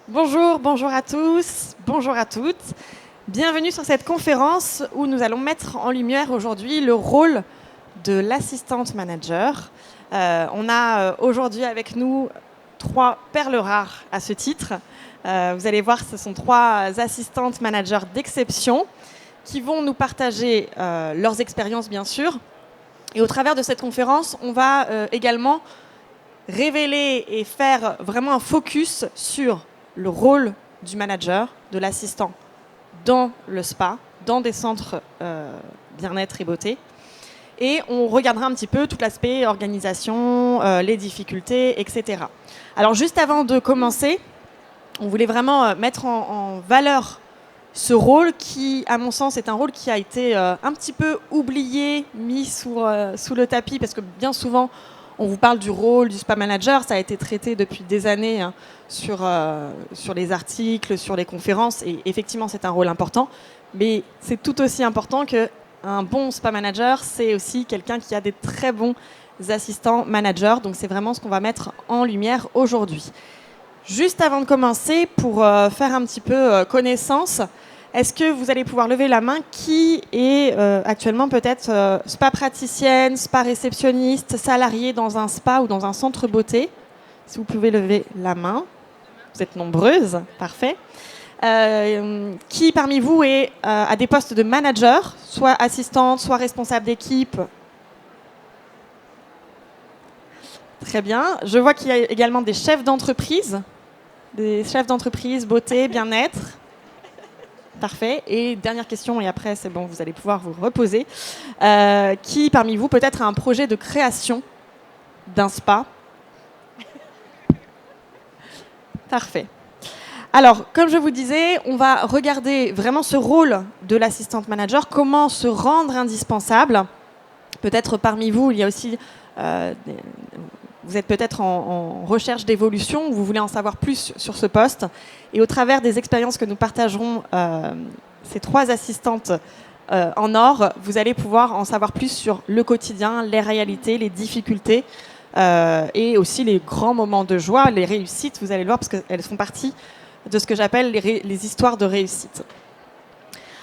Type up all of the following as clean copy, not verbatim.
Bonjour, bonjour à tous, bonjour à toutes. Bienvenue sur cette conférence où nous allons mettre en lumière aujourd'hui le rôle de l'assistante manager. On a aujourd'hui avec nous 3 perles rares à ce titre. Vous allez voir, ce sont 3 assistantes managers d'exception qui vont nous partager leurs expériences, bien sûr. Et au travers de cette conférence, on va également révéler et faire vraiment un focus sur le rôle du manager, de l'assistant dans le spa, dans des centres bien-être et beauté. Et on regardera un petit peu tout l'aspect organisation, les difficultés, etc. Alors juste avant de commencer, on voulait vraiment mettre en valeur ce rôle qui, à mon sens, est un rôle qui a été un petit peu oublié, mis sous le tapis, parce que bien souvent, on vous parle du rôle du spa manager, ça a été traité depuis des années sur les articles, sur les conférences, et effectivement c'est un rôle important, mais c'est tout aussi important qu'un bon spa manager, c'est aussi quelqu'un qui a des très bons assistants managers, donc c'est vraiment ce qu'on va mettre en lumière aujourd'hui. Juste avant de commencer, pour faire un petit peu connaissance, est-ce que vous allez pouvoir lever la main qui est actuellement peut-être spa praticienne, spa réceptionniste, salarié dans un spa ou dans un centre beauté? Si vous pouvez lever la main. Vous êtes nombreuses, parfait. Qui parmi vous est à des postes de manager, soit assistante, soit responsable d'équipe? Très bien. Je vois qu'il y a également des chefs d'entreprise beauté, bien-être. Parfait. Et dernière question, et après c'est bon, vous allez pouvoir vous reposer. Qui parmi vous peut-être a un projet de création d'un spa? Parfait. Alors, comme je vous disais, on va regarder vraiment ce rôle de l'assistante manager, comment se rendre indispensable. Peut-être parmi vous, il y a aussi vous êtes peut-être en recherche d'évolution, ou vous voulez en savoir plus sur ce poste. Et au travers des expériences que nous partagerons, ces 3 assistantes en or, vous allez pouvoir en savoir plus sur le quotidien, les réalités, les difficultés, et aussi les grands moments de joie, les réussites, vous allez le voir, parce qu'elles font partie de ce que j'appelle les histoires de réussite.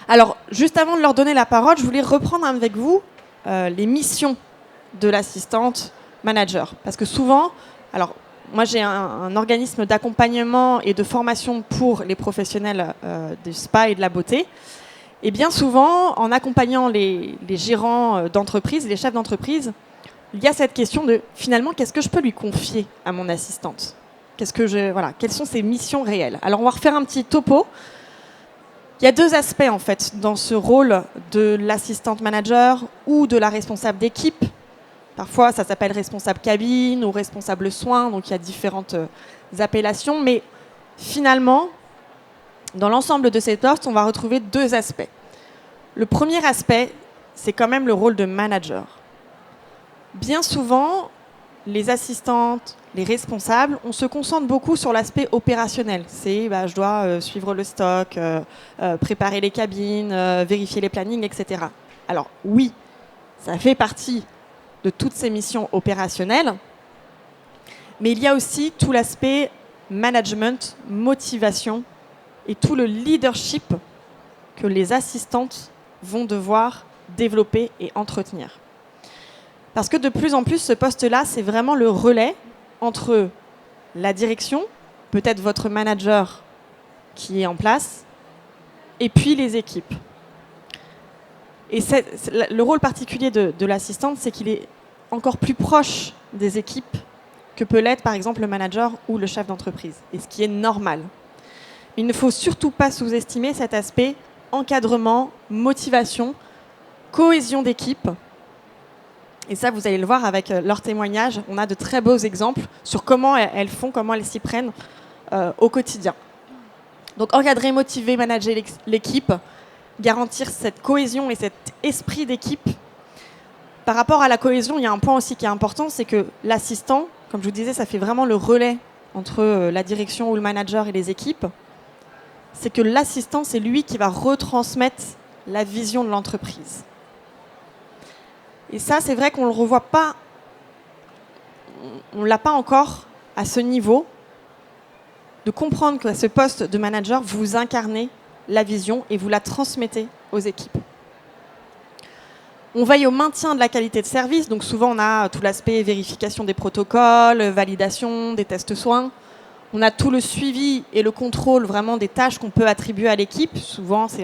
Alors, juste avant de leur donner la parole, je voulais reprendre avec vous les missions de l'assistante manager. Parce que souvent, alors moi j'ai un organisme d'accompagnement et de formation pour les professionnels du spa et de la beauté. Et bien souvent, en accompagnant les gérants d'entreprise, les chefs d'entreprise, il y a cette question de finalement, qu'est-ce que je peux lui confier à mon assistante? Quelles sont ses missions réelles? Alors on va refaire un petit topo. Il y a 2 aspects en fait dans ce rôle de l'assistante manager ou de la responsable d'équipe. Parfois, ça s'appelle responsable cabine ou responsable soins, donc il y a différentes appellations. Mais finalement, dans l'ensemble de ces postes, on va retrouver 2 aspects. Le premier aspect, c'est quand même le rôle de manager. Bien souvent, les assistantes, les responsables, on se concentre beaucoup sur l'aspect opérationnel. C'est je dois suivre le stock, préparer les cabines, vérifier les plannings, etc. Alors oui, ça fait partie de toutes ces missions opérationnelles. Mais il y a aussi tout l'aspect management, motivation et tout le leadership que les assistantes vont devoir développer et entretenir. Parce que de plus en plus, ce poste-là, c'est vraiment le relais entre la direction, peut-être votre manager qui est en place, et puis les équipes. Et le rôle particulier de l'assistante, c'est qu'il est encore plus proche des équipes que peut l'être, par exemple, le manager ou le chef d'entreprise, et ce qui est normal. Il ne faut surtout pas sous-estimer cet aspect encadrement, motivation, cohésion d'équipe. Et ça, vous allez le voir avec leurs témoignages. On a de très beaux exemples sur comment elles font, comment elles s'y prennent au quotidien. Donc, encadrer, motiver, manager l'équipe, garantir cette cohésion et cet esprit d'équipe. Par rapport à la cohésion, il y a un point aussi qui est important, c'est que l'assistant, comme je vous disais, ça fait vraiment le relais entre la direction ou le manager et les équipes. C'est que l'assistant, c'est lui qui va retransmettre la vision de l'entreprise. Et ça, c'est vrai qu'on ne le revoit pas, on ne l'a pas encore à ce niveau. de comprendre qu'à ce poste de manager, vous incarnez la vision et vous la transmettez aux équipes. On veille au maintien de la qualité de service, donc souvent on a tout l'aspect vérification des protocoles, validation des tests soins. On a tout le suivi et le contrôle vraiment des tâches qu'on peut attribuer à l'équipe. Souvent c'est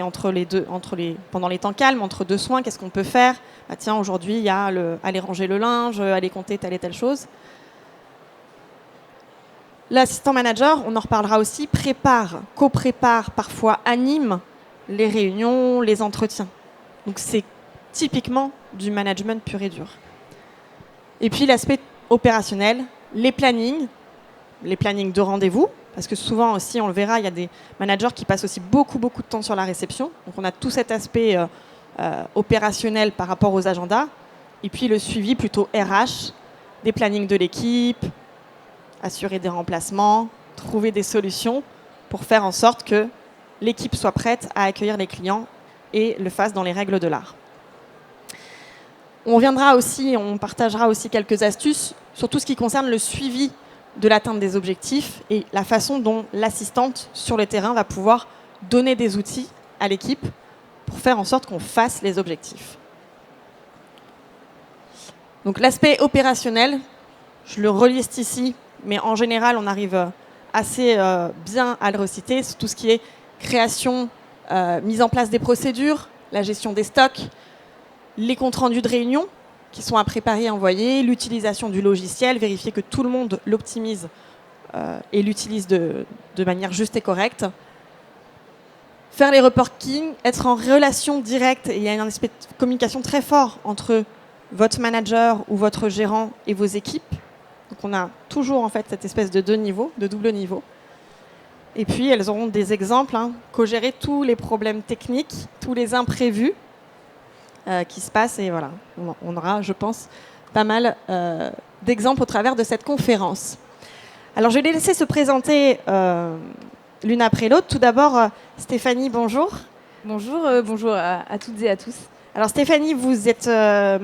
pendant les temps calmes, entre deux soins, qu'est-ce qu'on peut faire ? Tiens, aujourd'hui il y a aller ranger le linge, aller compter telle et telle chose. L'assistant manager, on en reparlera aussi, co-prépare, parfois anime les réunions, les entretiens. Donc c'est typiquement du management pur et dur. Et puis l'aspect opérationnel, les plannings de rendez-vous, parce que souvent aussi, on le verra, il y a des managers qui passent aussi beaucoup de temps sur la réception. Donc on a tout cet aspect opérationnel par rapport aux agendas. Et puis le suivi plutôt RH, des plannings de l'équipe, assurer des remplacements, trouver des solutions pour faire en sorte que l'équipe soit prête à accueillir les clients et le fasse dans les règles de l'art. On partagera aussi quelques astuces sur tout ce qui concerne le suivi de l'atteinte des objectifs et la façon dont l'assistante sur le terrain va pouvoir donner des outils à l'équipe pour faire en sorte qu'on fasse les objectifs. Donc l'aspect opérationnel, je le reliste ici, mais en général, on arrive assez bien à le reciter. C'est tout ce qui est création, mise en place des procédures, la gestion des stocks, les comptes rendus de réunion qui sont à préparer et envoyer, l'utilisation du logiciel, vérifier que tout le monde l'optimise et l'utilise de manière juste et correcte. Faire les reportings, être en relation directe, et il y a un aspect de communication très fort entre votre manager ou votre gérant et vos équipes. Donc on a toujours en fait cette espèce de double niveau. Et puis elles auront des exemples, co-gérer tous les problèmes techniques, tous les imprévus qui se passent. Et voilà, on aura, je pense, pas mal d'exemples au travers de cette conférence. Alors je vais les laisser se présenter l'une après l'autre. Tout d'abord, Stéphanie, bonjour. Bonjour, bonjour à toutes et à tous. Alors Stéphanie, vous êtes spa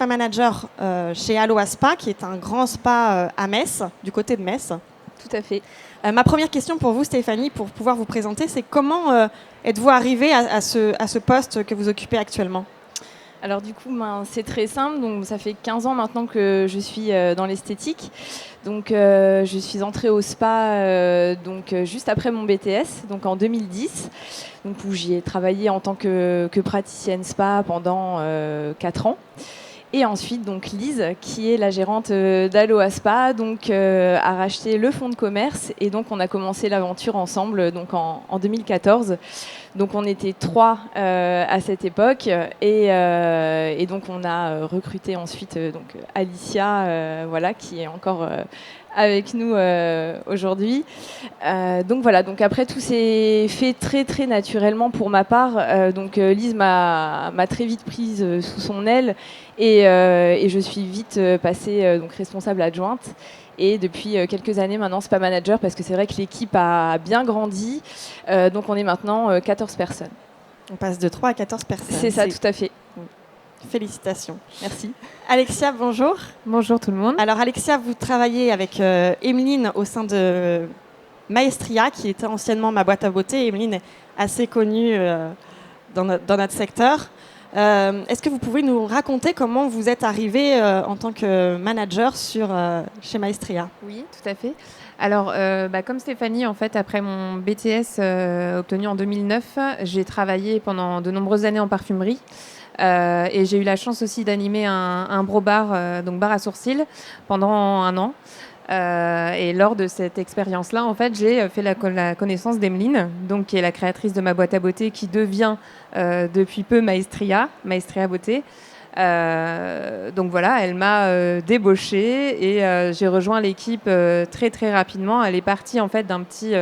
manager chez Aloha Spa, qui est un grand spa à Metz, du côté de Metz. Tout à fait. Ma première question pour vous, Stéphanie, pour pouvoir vous présenter, c'est comment êtes-vous arrivée à ce poste que vous occupez actuellement ? Alors du coup, c'est très simple. Donc, ça fait 15 ans maintenant que je suis dans l'esthétique. Donc, je suis entrée au spa juste après mon BTS, donc en 2010, donc, où j'y ai travaillé en tant que praticienne spa pendant 4 ans. Et ensuite, donc Lise, qui est la gérante d'Aloha Spa, a racheté le fonds de commerce. Et donc, on a commencé l'aventure ensemble donc en 2014. Donc, on était 3 à cette époque. Et donc, on a recruté ensuite Alicia, qui est encore avec nous aujourd'hui. Donc après, tout s'est fait très, très naturellement pour ma part. Lise m'a très vite prise sous son aile. Et je suis vite passée responsable adjointe. Et depuis quelques années maintenant, spa manager, parce que c'est vrai que l'équipe a bien grandi. Donc on est maintenant 14 personnes. On passe de 3 à 14 personnes. C'est ça, tout à fait. Félicitations. Merci. Alexia, bonjour. Bonjour tout le monde. Alors Alexia, vous travaillez avec Emeline au sein de Maestria, qui était anciennement ma boîte à beauté. Emeline est assez connue dans notre secteur. Est-ce que vous pouvez nous raconter comment vous êtes arrivée en tant que manager chez Maestria ? Oui, tout à fait. Alors, comme Stéphanie, en fait, après mon BTS obtenu en 2009, j'ai travaillé pendant de nombreuses années en parfumerie. Et j'ai eu la chance aussi d'animer un bro bar, donc bar à sourcils, pendant 1 an. Et lors de cette expérience-là, en fait, j'ai fait la connaissance d'Emeline, donc qui est la créatrice de ma boîte à beauté, qui devient depuis peu Maestria Beauté. Donc voilà, elle m'a débauchée et j'ai rejoint l'équipe très très rapidement. Elle est partie en fait d'un petit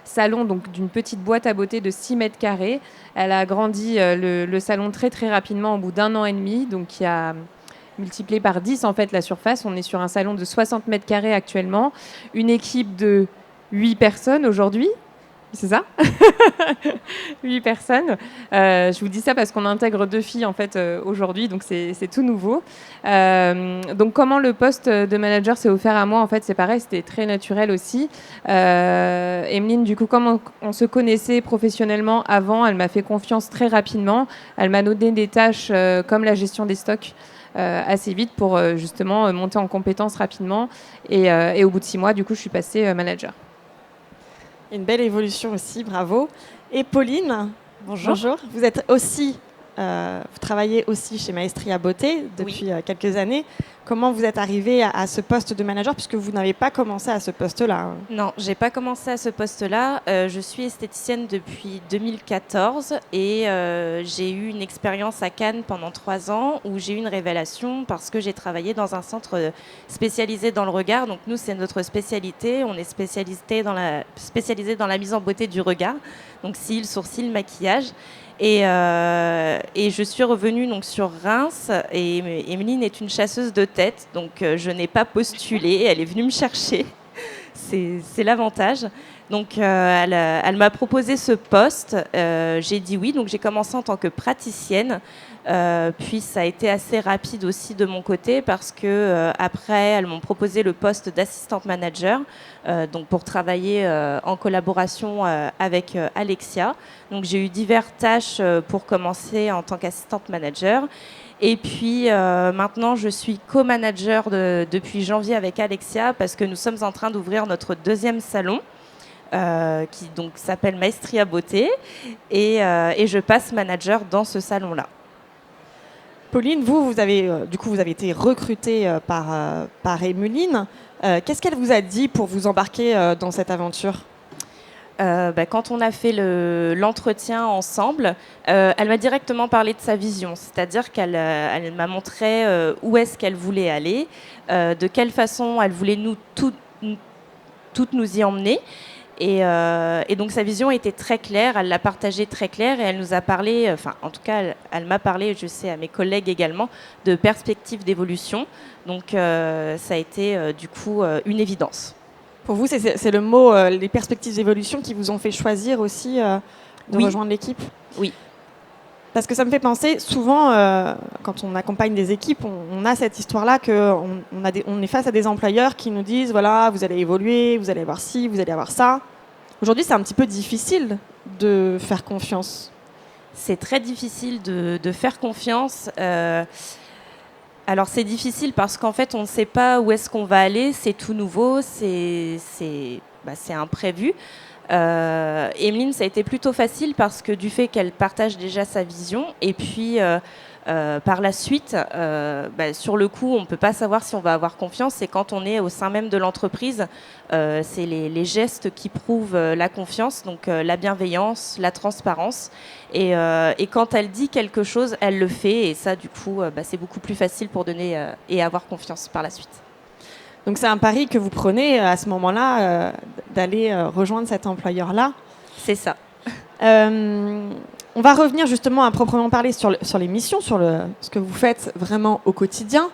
salon, donc d'une petite boîte à beauté de 6 mètres carrés. Elle a agrandi le salon très très rapidement au bout d'1 an et demi, donc qui a multiplié par 10 en fait la surface. On est sur un salon de 60 mètres carrés actuellement, une équipe de 8 personnes aujourd'hui. c'est ça. 8 personnes. Je vous dis ça parce qu'on intègre 2 filles en fait aujourd'hui, donc c'est tout nouveau. Donc comment le poste de manager s'est offert à moi, en fait c'est pareil, c'était très naturel aussi. Emeline, du coup, comme on se connaissait professionnellement avant, elle m'a fait confiance très rapidement. Elle m'a donné des tâches comme la gestion des stocks assez vite pour justement monter en compétences rapidement. Et au bout de 6 mois, du coup, je suis passée manager. Une belle évolution aussi, bravo. Et Pauline, bonjour. Vous êtes aussi, vous travaillez aussi chez Maestria Beauté depuis quelques années. Comment vous êtes arrivée à ce poste de manager, puisque vous n'avez pas commencé à ce poste-là? Non, j'ai pas commencé à ce poste-là. Je suis esthéticienne depuis 2014 et j'ai eu une expérience à Cannes pendant 3 ans où j'ai eu une révélation parce que j'ai travaillé dans un centre spécialisé dans le regard. Donc nous, c'est notre spécialité. On est spécialisé dans la mise en beauté du regard. Donc cils, sourcils, maquillage. Et je suis revenue donc sur Reims et Emeline est une chasseuse de tête, donc je n'ai pas postulé, elle est venue me chercher, c'est l'avantage. Donc elle m'a proposé ce poste, j'ai dit oui, donc j'ai commencé en tant que praticienne, puis ça a été assez rapide aussi de mon côté parce que après elles m'ont proposé le poste d'assistante manager, donc pour travailler en collaboration avec Alexia. Donc j'ai eu diverses tâches pour commencer en tant qu'assistante manager. Et puis maintenant, je suis co-manager depuis janvier avec Alexia parce que nous sommes en train d'ouvrir notre 2e salon qui donc s'appelle Maestria Beauté et je passe manager dans ce salon-là. Pauline, vous avez été recrutée par Emeline. Qu'est-ce qu'elle vous a dit pour vous embarquer dans cette aventure ? Quand on a fait l'entretien ensemble, elle m'a directement parlé de sa vision, c'est-à-dire qu'elle m'a montré où est-ce qu'elle voulait aller, de quelle façon elle voulait toutes nous y emmener. Et donc sa vision était très claire, elle l'a partagée très claire et elle nous a parlé, enfin en tout cas elle m'a parlé, je sais à mes collègues également, de perspectives d'évolution. Donc ça a été du coup une évidence. Pour vous, c'est le mot, les perspectives d'évolution qui vous ont fait choisir aussi de rejoindre l'équipe ? Oui. Parce que ça me fait penser, souvent, quand on accompagne des équipes, on a cette histoire-là qu'on est face à des employeurs qui nous disent, voilà, vous allez évoluer, vous allez avoir ci, vous allez avoir ça. Aujourd'hui, c'est un petit peu difficile de faire confiance. C'est très difficile de faire confiance. Alors c'est difficile parce qu'en fait, on ne sait pas où est-ce qu'on va aller, c'est tout nouveau, c'est imprévu. Emeline, ça a été plutôt facile parce que du fait qu'elle partage déjà sa vision et puis par la suite, sur le coup, on ne peut pas savoir si on va avoir confiance. C'est quand on est au sein même de l'entreprise, c'est les gestes qui prouvent la confiance, donc la bienveillance, la transparence. Et quand elle dit quelque chose, elle le fait. Et ça, du coup, c'est beaucoup plus facile pour donner et avoir confiance par la suite. Donc c'est un pari que vous prenez à ce moment-là, d'aller rejoindre cet employeur-là. C'est ça. On va revenir justement à proprement parler sur les missions, sur ce que vous faites vraiment au quotidien.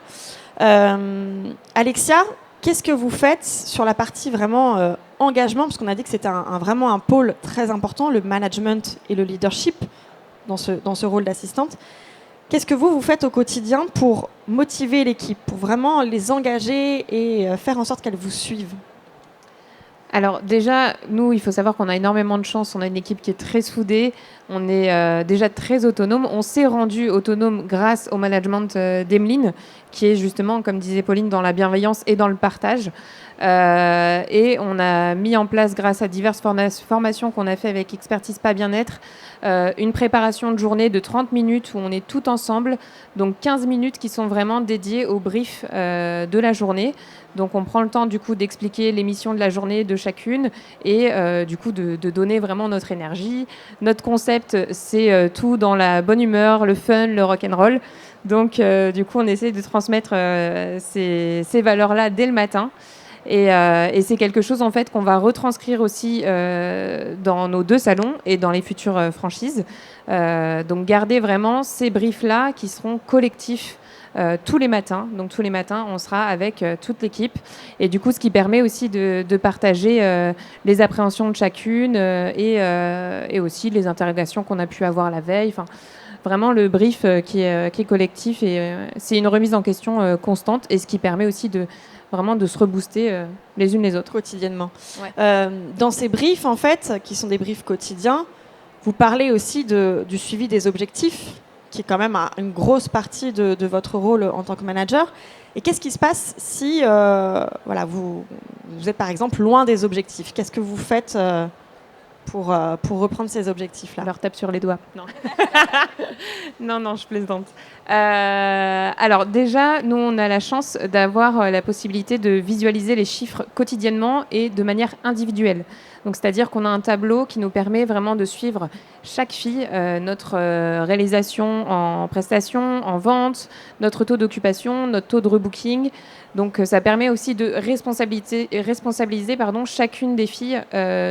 Alexia, qu'est-ce que vous faites sur la partie vraiment engagement ? Parce qu'on a dit que c'était vraiment un pôle très important, le management et le leadership dans ce rôle d'assistante. Qu'est-ce que vous faites au quotidien pour motiver l'équipe, pour vraiment les engager et faire en sorte qu'elles vous suivent ? Alors déjà, nous, il faut savoir qu'on a énormément de chance. On a une équipe qui est très soudée. On est déjà très autonome. On s'est rendu autonome grâce au management d'Emeline, qui est justement, comme disait Pauline, dans la bienveillance et dans le partage. Et on a mis en place, grâce à diverses formations qu'on a fait avec Expertise Pas Bien-être, une préparation de journée de 30 minutes où on est tout ensemble. Donc 15 minutes qui sont vraiment dédiées au brief de la journée. Donc on prend le temps du coup d'expliquer les missions de la journée de chacune et du coup de donner vraiment notre énergie. Notre concept, c'est tout dans la bonne humeur, le fun, le rock'n'roll. Donc du coup on essaie de transmettre ces valeurs-là dès le matin. Et c'est quelque chose en fait qu'on va retranscrire aussi dans nos 2 salons et dans les futures franchises. Donc garder vraiment ces briefs-là qui seront collectifs tous les matins. Donc tous les matins, on sera avec toute l'équipe. Et du coup, ce qui permet aussi de partager les appréhensions de chacune et aussi les interrogations qu'on a pu avoir la veille. Enfin, vraiment le brief qui est collectif et c'est une remise en question constante et ce qui permet aussi vraiment de se rebooster les unes les autres. Quotidiennement. Ouais. Dans ces briefs, en fait, qui sont des briefs quotidiens, vous parlez aussi du suivi des objectifs, qui est quand même une grosse partie de votre rôle en tant que manager. Et qu'est-ce qui se passe si vous êtes par exemple loin des objectifs? Qu'est-ce que vous faites pour reprendre ces objectifs-là? On leur tape sur les doigts. Non. non, je plaisante. Alors déjà, nous, on a la chance d'avoir la possibilité de visualiser les chiffres quotidiennement et de manière individuelle. Donc, c'est-à-dire qu'on a un tableau qui nous permet vraiment de suivre chaque fille, notre réalisation en prestation, en vente, notre taux d'occupation, notre taux de rebooking. Donc, ça permet aussi de responsabiliser chacune des filles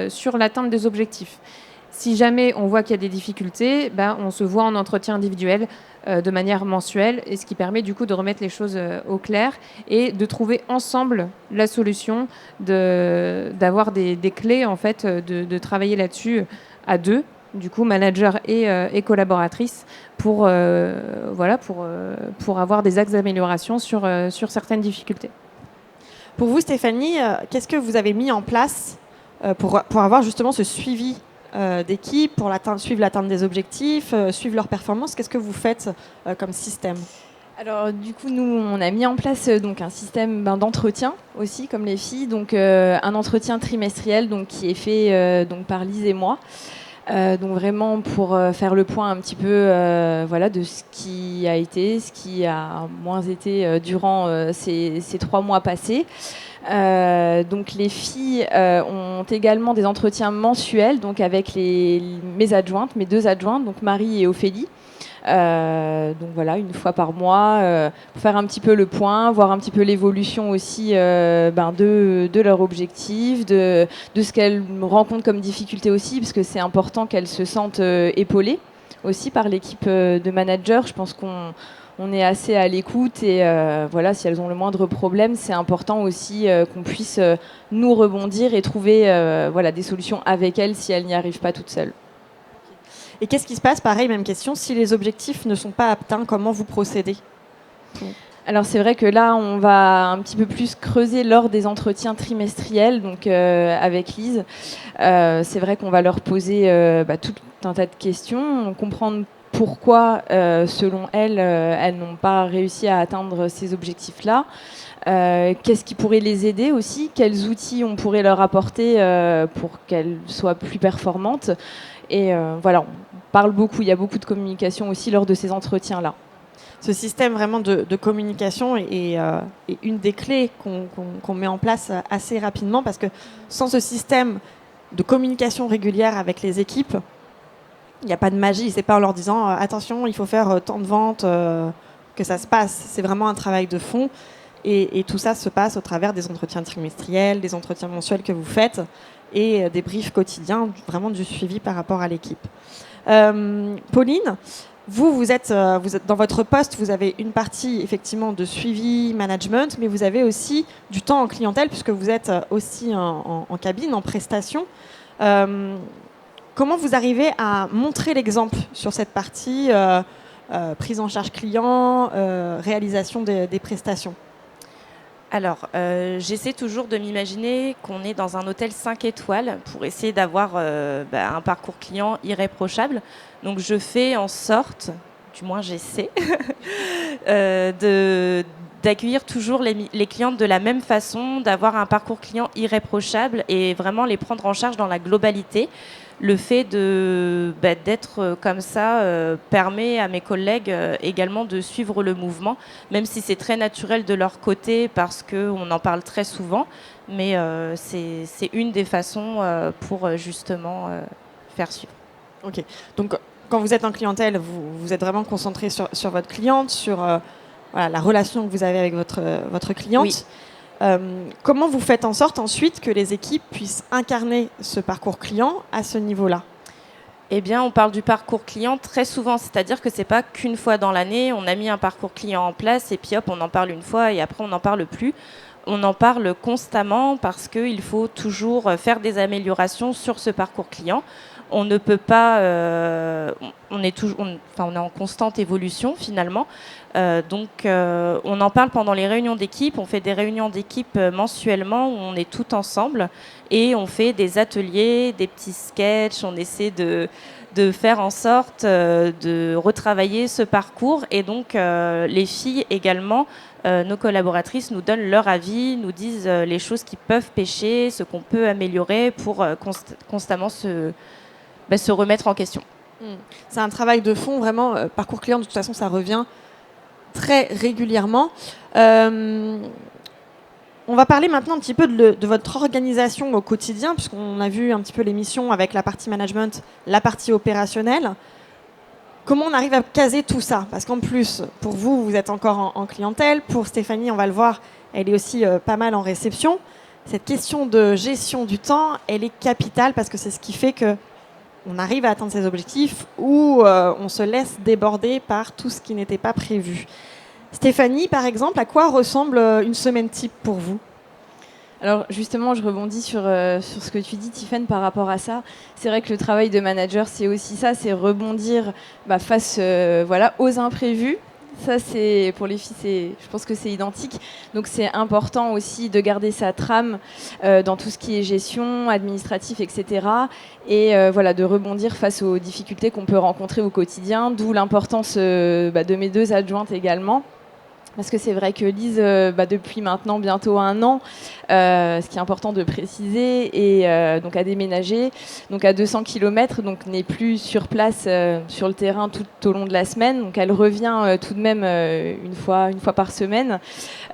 sur l'atteinte des objectifs. Si jamais on voit qu'il y a des difficultés, on se voit en entretien individuel de manière mensuelle, et ce qui permet du coup de remettre les choses au clair et de trouver ensemble la solution, d'avoir des clés en fait, de travailler là-dessus à deux, du coup manager et collaboratrice pour avoir des axes d'amélioration sur certaines difficultés. Pour vous, Stéphanie, qu'est-ce que vous avez mis en place pour avoir justement ce suivi d'équipe, pour suivre l'atteinte des objectifs, suivre leurs performances? Qu'est-ce que vous faites comme système? Alors du coup, nous, on a mis en place donc un système d'entretien aussi, comme les filles. Donc un entretien trimestriel donc, qui est fait donc, par Lise et moi. Donc vraiment pour faire le point un petit peu de ce qui a été, ce qui a moins été durant ces 3 mois passés. Donc les filles ont également des entretiens mensuels donc avec mes adjointes, mes 2 adjointes, donc Marie et Ophélie. Donc voilà, une fois par mois, pour faire un petit peu le point, voir un petit peu l'évolution aussi de leur objectif, de ce qu'elles rencontrent comme difficulté aussi, parce que c'est important qu'elles se sentent épaulées aussi par l'équipe de managers. Je pense qu'on est assez à l'écoute et si elles ont le moindre problème, c'est important aussi qu'on puisse nous rebondir et trouver des solutions avec elles si elles n'y arrivent pas toutes seules. Et qu'est-ce qui se passe, pareil, même question, si les objectifs ne sont pas atteints, comment vous procédez? Alors c'est vrai que là, on va un petit peu plus creuser lors des entretiens trimestriels, donc avec Lise. C'est vrai qu'on va leur poser tout un tas de questions, comprendre pourquoi, selon elles, elles n'ont pas réussi à atteindre ces objectifs-là. Qu'est-ce qui pourrait les aider aussi? Quels outils on pourrait leur apporter pour qu'elles soient plus performantes? Et on parle beaucoup, il y a beaucoup de communication aussi lors de ces entretiens-là. Ce système vraiment de communication est une des clés qu'on met en place assez rapidement, parce que sans ce système de communication régulière avec les équipes, il n'y a pas de magie. C'est pas en leur disant attention, il faut faire tant de ventes que ça se passe. C'est vraiment un travail de fond. Et tout ça se passe au travers des entretiens trimestriels, des entretiens mensuels que vous faites et des briefs quotidiens, vraiment du suivi par rapport à l'équipe. Pauline, vous êtes dans votre poste, vous avez une partie effectivement de suivi, management, mais vous avez aussi du temps en clientèle puisque vous êtes aussi en cabine, en prestation. Comment vous arrivez à montrer l'exemple sur cette partie prise en charge client, réalisation des prestations? Alors, j'essaie toujours de m'imaginer qu'on est dans un hôtel 5 étoiles pour essayer d'avoir un parcours client irréprochable. Donc, je fais en sorte, du moins j'essaie, d'accueillir toujours les clientes de la même façon, d'avoir un parcours client irréprochable et vraiment les prendre en charge dans la globalité. Le fait d'être comme ça permet à mes collègues également de suivre le mouvement, même si c'est très naturel de leur côté parce qu'on en parle très souvent, mais c'est une des façons pour justement faire suivre. Ok, donc quand vous êtes en clientèle, vous êtes vraiment concentré sur votre cliente, sur la relation que vous avez avec votre cliente. Oui. Comment vous faites en sorte ensuite que les équipes puissent incarner ce parcours client à ce niveau-là? Eh bien, on parle du parcours client très souvent, c'est-à-dire que c'est pas qu'une fois dans l'année, on a mis un parcours client en place et puis hop, on en parle une fois et après on n'en parle plus. On en parle constamment parce qu'il faut toujours faire des améliorations sur ce parcours client. On ne peut pas, on est toujours, on est en constante évolution finalement. On en parle pendant les réunions d'équipe. On fait des réunions d'équipe mensuellement où on est tout ensemble et on fait des ateliers, des petits sketchs. On essaie de faire en sorte de retravailler ce parcours. Et donc, les filles également, nos collaboratrices nous donnent leur avis, nous disent les choses qui peuvent pêcher, ce qu'on peut améliorer pour constamment se remettre en question. C'est un travail de fond, vraiment. Parcours client, de toute façon, ça revient très régulièrement. On va parler maintenant un petit peu de votre organisation au quotidien, puisqu'on a vu un petit peu l'émission avec la partie management, la partie opérationnelle. Comment on arrive à caser tout ça? Parce qu'en plus, pour vous, vous êtes encore en clientèle. Pour Stéphanie, on va le voir, elle est aussi pas mal en réception. Cette question de gestion du temps, elle est capitale parce que c'est ce qui fait qu'on arrive à atteindre ses objectifs ou on se laisse déborder par tout ce qui n'était pas prévu. Stéphanie, par exemple, à quoi ressemble une semaine type pour vous? Alors justement, je rebondis sur ce que tu dis, Tiffaine, par rapport à ça. C'est vrai que le travail de manager, c'est aussi ça, c'est rebondir face aux imprévus. Ça, c'est pour les filles, je pense que c'est identique. Donc, c'est important aussi de garder sa trame dans tout ce qui est gestion, administratif, etc. Et de rebondir face aux difficultés qu'on peut rencontrer au quotidien. D'où l'importance de mes 2 adjointes également. Parce que c'est vrai que Lise, depuis maintenant bientôt 1 an, ce qui est important de préciser, et donc a déménagé, donc à 200 km, donc n'est plus sur place sur le terrain tout au long de la semaine. Donc elle revient tout de même une fois par semaine.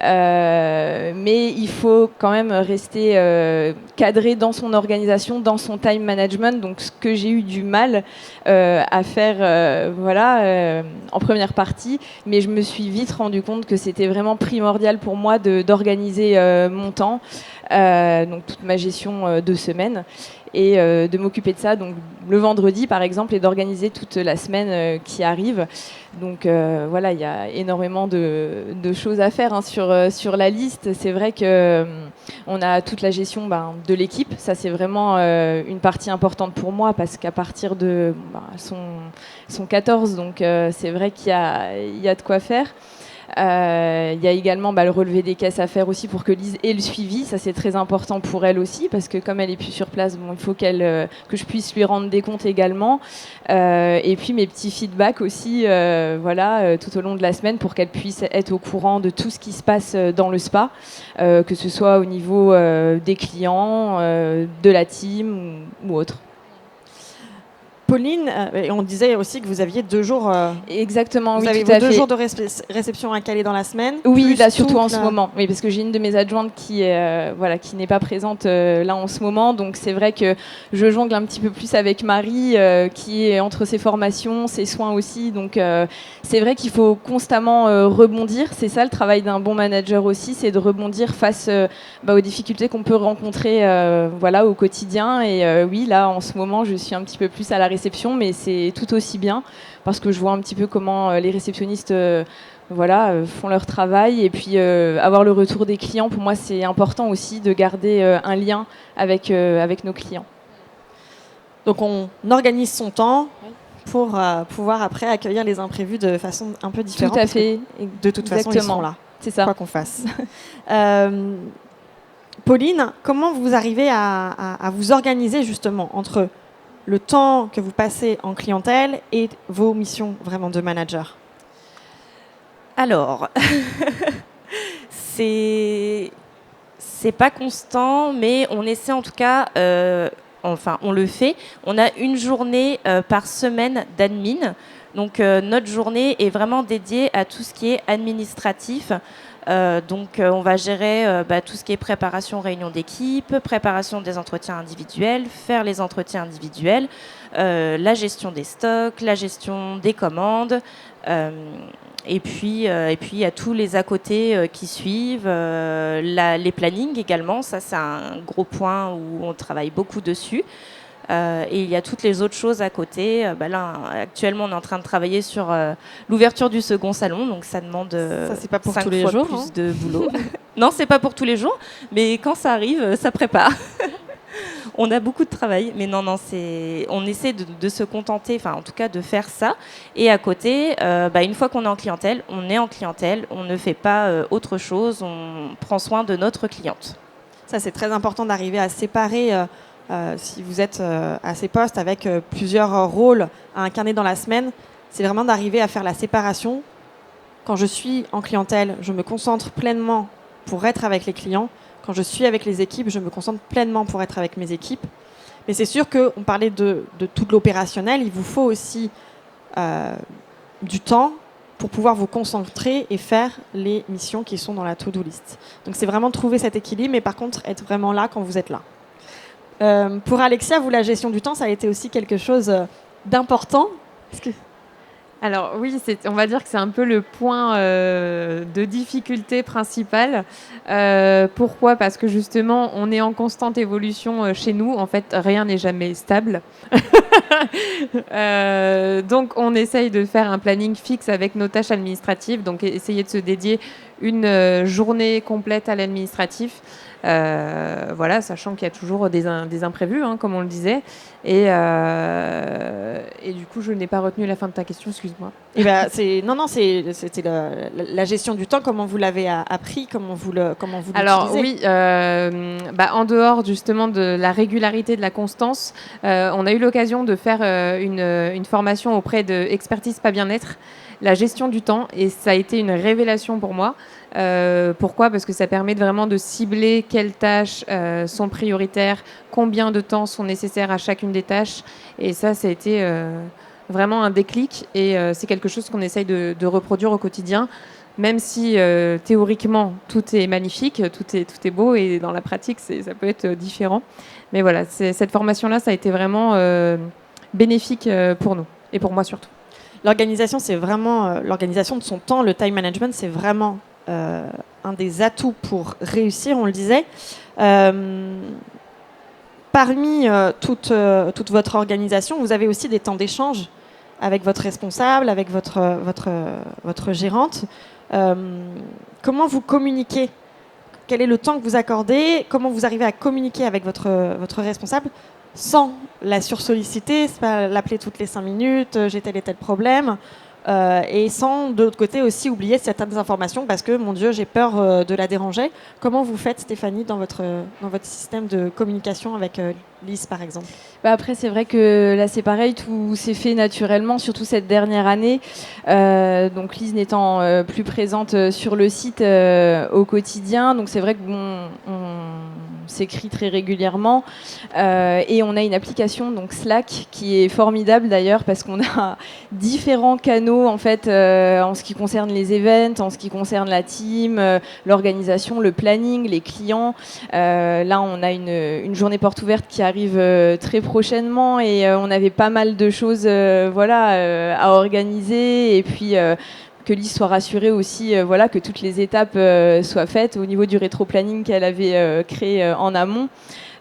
Mais il faut quand même rester cadré dans son organisation, dans son time management. Donc ce que j'ai eu du mal à faire en première partie, mais je me suis vite rendu compte que c'était vraiment primordial pour moi d'organiser mon temps, donc toute ma gestion de semaine, et de m'occuper de ça donc le vendredi par exemple, et d'organiser toute la semaine qui arrive. Donc il y a énormément de choses à faire sur la liste. C'est vrai que on a toute la gestion de l'équipe. Ça, c'est vraiment une partie importante pour moi parce qu'à partir de elles sont 14, donc c'est vrai qu'il y a de quoi faire. Il y a également le relevé des caisses à faire aussi pour que Lise ait le suivi. Ça, c'est très important pour elle aussi parce que comme elle est plus sur place, il faut que je puisse lui rendre des comptes également. Et puis mes petits feedbacks aussi, tout au long de la semaine pour qu'elle puisse être au courant de tout ce qui se passe dans le spa, que ce soit au niveau des clients, de la team ou autre. Pauline, on disait aussi que vous aviez 2 jours. Exactement, vous oui, avez tout à 2 fait. jours de réception à caler dans la semaine. Oui, là surtout en ce moment. Oui, parce que j'ai une de mes adjointes qui n'est pas présente là en ce moment. Donc c'est vrai que je jongle un petit peu plus avec Marie, qui est entre ses formations, ses soins aussi. Donc c'est vrai qu'il faut constamment rebondir. C'est ça le travail d'un bon manager aussi, c'est de rebondir face aux difficultés qu'on peut rencontrer au quotidien. Et oui, là en ce moment, je suis un petit peu plus à la réception, mais c'est tout aussi bien parce que je vois un petit peu comment les réceptionnistes font leur travail, et puis avoir le retour des clients. Pour moi, c'est important aussi de garder un lien avec nos clients. Donc on organise son temps pour pouvoir après accueillir les imprévus de façon un peu différente. Tout à fait. De toute façon, ils sont là. C'est ça. Quoi qu'on fasse. Pauline, comment vous arrivez à vous organiser justement entre le temps que vous passez en clientèle et vos missions vraiment de manager? Alors, c'est pas constant, mais on essaie en tout cas, on le fait. On a une journée par semaine d'admin. Donc notre journée est vraiment dédiée à tout ce qui est administratif. On va gérer tout ce qui est préparation réunion d'équipe, préparation des entretiens individuels, faire les entretiens individuels, la gestion des stocks, la gestion des commandes, et puis il y a tous les à côté qui suivent, les plannings également. Ça, c'est un gros point où on travaille beaucoup dessus. Et il y a toutes les autres choses à côté. Là, actuellement, on est en train de travailler sur l'ouverture du second salon, donc ça demande Ça, c'est pas pour 5 tous les fois jours, plus hein. de boulot. Non, c'est pas pour tous les jours, mais quand ça arrive, ça prépare. On a beaucoup de travail, mais non, on essaie de se contenter, enfin en tout cas de faire ça. Et à côté, une fois qu'on est en clientèle, on ne fait pas autre chose, on prend soin de notre cliente. Ça, c'est très important d'arriver à séparer, si vous êtes à ces postes avec plusieurs rôles à incarner dans la semaine, c'est vraiment d'arriver à faire la séparation. Quand je suis en clientèle, je me concentre pleinement pour être avec les clients. Quand je suis avec les équipes, je me concentre pleinement pour être avec mes équipes. Mais c'est sûr qu'on parlait de tout l'opérationnel, il vous faut aussi du temps pour pouvoir vous concentrer et faire les missions qui sont dans la to-do list. Donc c'est vraiment trouver cet équilibre, mais par contre être vraiment là quand vous êtes là. Pour Alexia, vous, la gestion du temps, ça a été aussi quelque chose d'important. Alors oui, on va dire que c'est un peu le point de difficulté principal. Pourquoi ? Parce que justement, on est en constante évolution chez nous. En fait, rien n'est jamais stable. Donc, on essaye de faire un planning fixe avec nos tâches administratives. Donc, essayer de se dédier une journée complète à l'administratif. Voilà, sachant qu'il y a toujours des imprévus, hein, comme on le disait. Et du coup, je n'ai pas retenu la fin de ta question, excuse-moi. C'était la gestion du temps. Comment vous l'avez appris, comment vous l'utilisez ? Alors oui, en dehors justement de la régularité, de la constance, on a eu l'occasion de faire une formation auprès de Expertise Pas Bien-être, la gestion du temps, et ça a été une révélation pour moi. Pourquoi ? Parce que ça permet vraiment de cibler quelles tâches sont prioritaires, combien de temps sont nécessaires à chacune des tâches. Et ça a été vraiment un déclic. Et c'est quelque chose qu'on essaye de reproduire au quotidien, même si théoriquement tout est magnifique, tout est beau, et dans la pratique ça peut être différent. Mais voilà, cette formation-là, ça a été vraiment bénéfique pour nous, et pour moi surtout. L'organisation, c'est vraiment l'organisation de son temps, le time management, c'est vraiment un des atouts pour réussir, on le disait. Parmi toute votre organisation, vous avez aussi des temps d'échange avec votre responsable, avec votre gérante. Comment vous communiquez ? Quel est le temps que vous accordez ? Comment vous arrivez à communiquer avec votre responsable sans la sursolliciter, c'est pas l'appeler toutes les 5 minutes, j'ai tel et tel problème, et sans de l'autre côté aussi oublier certaines informations parce que mon Dieu, j'ai peur de la déranger. Comment vous faites, Stéphanie, dans votre système de communication avec Lise, par exemple ? Après, c'est vrai que là, c'est pareil, tout s'est fait naturellement, surtout cette dernière année. Donc, Lise n'étant plus présente sur le site au quotidien. Donc, c'est vrai que on s'écrit très régulièrement. Et on a une application, donc Slack, qui est formidable d'ailleurs, parce qu'on a différents canaux, en fait, en ce qui concerne les events, en ce qui concerne la team, l'organisation, le planning, les clients. Là, on a une journée porte ouverte qui arrive très prochainement, et on avait pas mal de choses à organiser, et puis que Lise soit rassurée aussi, que toutes les étapes soient faites au niveau du rétro-planning qu'elle avait créé en amont.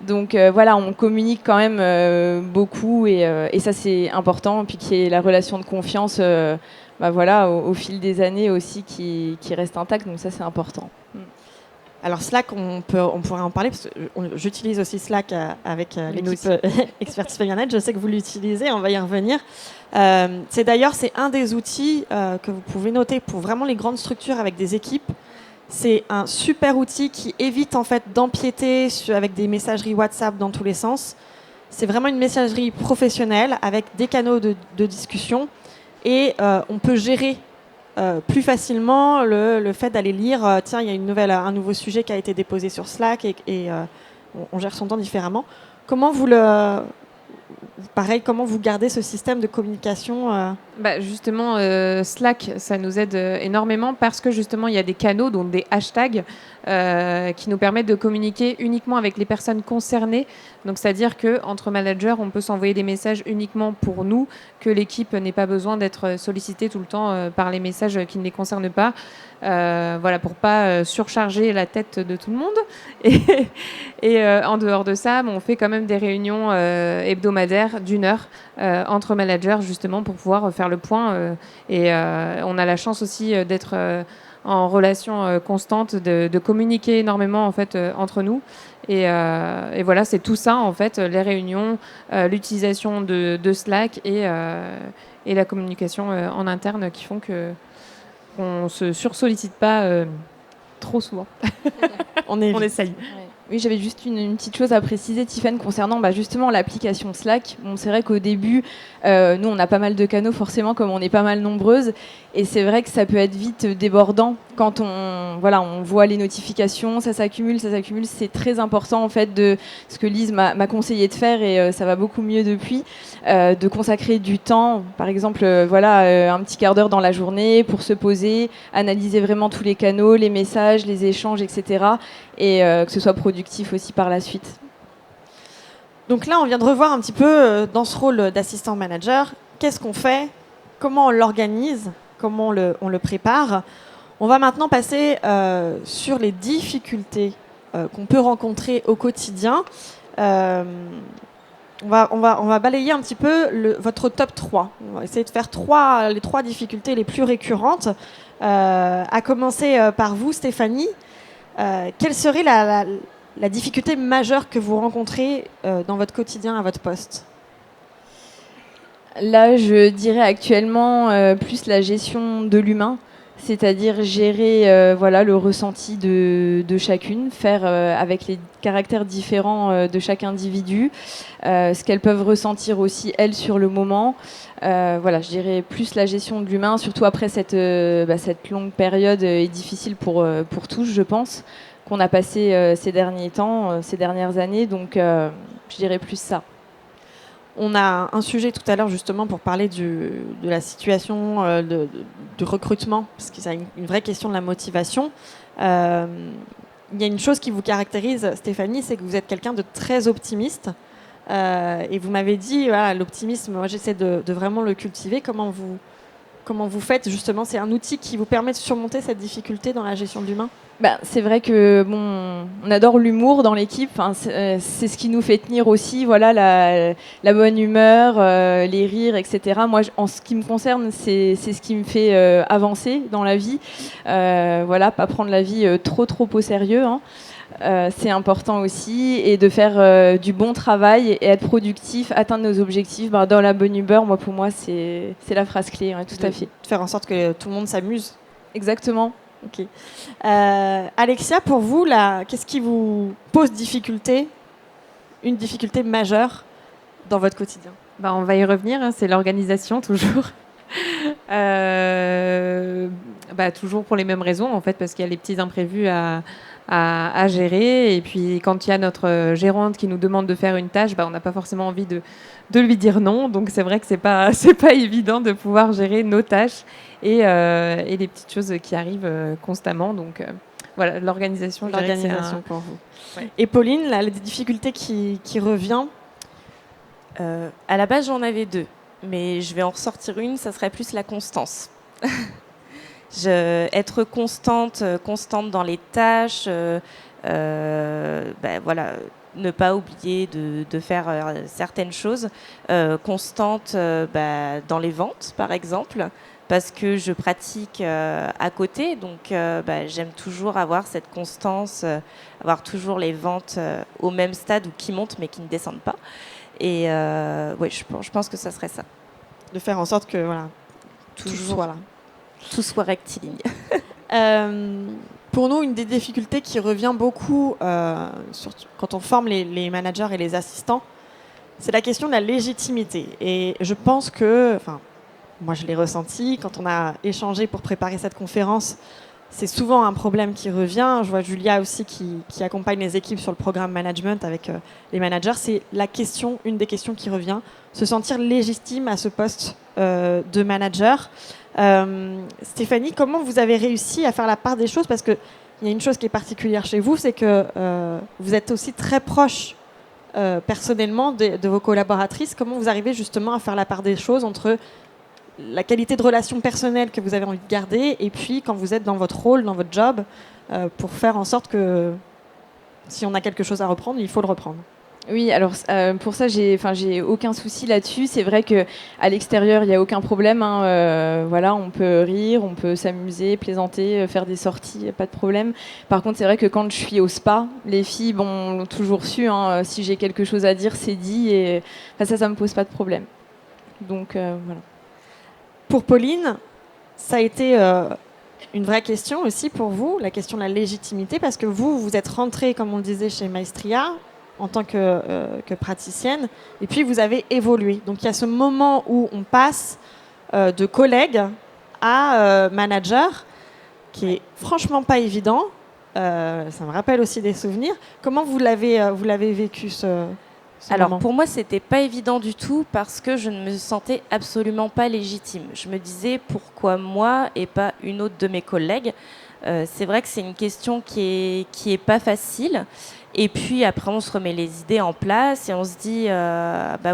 Donc on communique quand même beaucoup, et ça c'est important, puis qu'il y ait la relation de confiance au fil des années aussi qui reste intacte, donc ça c'est important. Alors Slack, on pourrait en parler, parce que j'utilise aussi Slack avec l'équipe Expertise Pas Bien-être. Je sais que vous l'utilisez, on va y revenir. C'est un des outils que vous pouvez noter pour vraiment les grandes structures avec des équipes. C'est un super outil qui évite en fait d'empiéter avec des messageries WhatsApp dans tous les sens. C'est vraiment une messagerie professionnelle avec des canaux de discussion, et on peut gérer plus facilement le fait d'aller lire tiens, il y a un nouveau sujet qui a été déposé sur Slack, et on gère son temps différemment. Comment vous pareil, comment vous gardez ce système de communication Justement, Slack, ça nous aide énormément parce que justement, il y a des canaux, donc des hashtags, qui nous permettent de communiquer uniquement avec les personnes concernées. Donc, c'est-à-dire qu'entre managers, on peut s'envoyer des messages uniquement pour nous, que l'équipe n'ait pas besoin d'être sollicitée tout le temps par les messages qui ne les concernent pas. Voilà, pour pas surcharger la tête de tout le monde. Et en dehors de ça, on fait quand même des réunions hebdomadaires d'1 heure entre managers, justement, pour pouvoir faire le point. On a la chance aussi d'être en relation constante, de communiquer énormément en fait entre nous. Et voilà, c'est tout ça en fait, les réunions, l'utilisation de Slack et la communication en interne qui font qu'on se sursollicite pas trop souvent. On essaye. Ouais. Oui, j'avais juste une petite chose à préciser, Tiffany, concernant justement l'application Slack. Bon, c'est vrai qu'au début, nous, on a pas mal de canaux, forcément, comme on est pas mal nombreuses. Et c'est vrai que ça peut être vite débordant quand on voit les notifications, ça s'accumule. C'est très important, en fait, de ce que Lise m'a conseillé de faire, et ça va beaucoup mieux depuis, de consacrer du temps, par exemple, un petit quart d'heure dans la journée pour se poser, analyser vraiment tous les canaux, les messages, les échanges, etc. Et que ce soit productif aussi par la suite. Donc là, on vient de revoir un petit peu dans ce rôle d'assistant manager, qu'est-ce qu'on fait, comment on l'organise, comment on le prépare. On va maintenant passer sur les difficultés qu'on peut rencontrer au quotidien. On va balayer un petit peu votre top 3. On va essayer de faire les 3 difficultés les plus récurrentes. À commencer par vous, Stéphanie. Quelle serait la difficulté majeure que vous rencontrez dans votre quotidien à votre poste ? Là, je dirais actuellement plus la gestion de l'humain, c'est-à-dire gérer le ressenti de chacune, faire avec les caractères différents de chaque individu, ce qu'elles peuvent ressentir aussi, elles, sur le moment. Je dirais plus la gestion de l'humain, surtout après cette longue période est difficile pour tous, je pense, qu'on a passé ces derniers temps, ces dernières années. Donc, je dirais plus ça. On a un sujet tout à l'heure justement pour parler de la situation du recrutement, parce que c'est une vraie question de la motivation. Il y a une chose qui vous caractérise, Stéphanie, c'est que vous êtes quelqu'un de très optimiste. Et vous m'avez dit, l'optimisme, moi j'essaie de vraiment le cultiver. Comment vous faites justement ? C'est un outil qui vous permet de surmonter cette difficulté dans la gestion de l'humain ? C'est vrai que on adore l'humour dans l'équipe. C'est ce qui nous fait tenir aussi, la bonne humeur, les rires, etc. Moi, en ce qui me concerne, c'est ce qui me fait avancer dans la vie. Pas prendre la vie trop au sérieux. C'est important aussi, et de faire du bon travail et être productif, atteindre nos objectifs dans la bonne humeur. Pour moi, c'est la phrase clé, tout à fait. De faire en sorte que tout le monde s'amuse. Exactement. Ok. Alexia, pour vous, qu'est-ce qui vous pose difficulté, une difficulté majeure dans votre quotidien ? On va y revenir, c'est l'organisation toujours. Toujours pour les mêmes raisons, en fait, parce qu'il y a les petits imprévus à gérer. Et puis, quand il y a notre gérante qui nous demande de faire une tâche, on n'a pas forcément envie de lui dire non. Donc, c'est vrai que c'est pas évident de pouvoir gérer nos tâches et les petites choses qui arrivent constamment. Donc, l'organisation. L'organisation pour vous. Ouais. Et Pauline, la difficulté qui revient ? À la base, j'en avais 2. Mais je vais en ressortir une, ça serait plus la constance. Être constante dans les tâches, ne pas oublier de faire certaines choses, constante dans les ventes, par exemple, parce que je pratique à côté, donc j'aime toujours avoir cette constance, avoir toujours les ventes au même stade ou qui montent mais qui ne descendent pas. Et je pense que ça serait ça. De faire en sorte que tout soit rectiligne. Pour nous, une des difficultés qui revient beaucoup surtout quand on forme les managers et les assistants, c'est la question de la légitimité. Et je pense que, moi je l'ai ressenti quand on a échangé pour préparer cette conférence, c'est souvent un problème qui revient. Je vois Julia aussi qui accompagne les équipes sur le programme management avec les managers. C'est une des questions qui revient, se sentir légitime à ce poste de manager. Stéphanie, comment vous avez réussi à faire la part des choses? Parce qu'il y a une chose qui est particulière chez vous, c'est que vous êtes aussi très proche personnellement de vos collaboratrices. Comment vous arrivez justement à faire la part des choses entre la qualité de relation personnelle que vous avez envie de garder et puis quand vous êtes dans votre rôle, dans votre job, pour faire en sorte que si on a quelque chose à reprendre, il faut le reprendre? Oui, alors pour ça, j'ai aucun souci là-dessus. C'est vrai qu'à l'extérieur, il n'y a aucun problème. Voilà, on peut rire, on peut s'amuser, plaisanter, faire des sorties, pas de problème. Par contre, c'est vrai que quand je suis au spa, les filles l'ont toujours su. Si j'ai quelque chose à dire, c'est dit. Et ça me pose pas de problème. Donc, voilà. Pour Pauline, ça a été une vraie question aussi pour vous, la question de la légitimité, parce que vous êtes rentrée, comme on le disait, chez Maestria en tant que praticienne, et puis vous avez évolué. Donc il y a ce moment où on passe de collègue à manager, qui est franchement pas évident. Ça me rappelle aussi des souvenirs. Comment vous l'avez vécu ce Alors moment? pour moi, c'était pas évident du tout parce que je ne me sentais absolument pas légitime. Je me disais pourquoi moi et pas une autre de mes collègues. C'est vrai que c'est une question qui est pas facile. Et puis après, on se remet les idées en place et on se dit,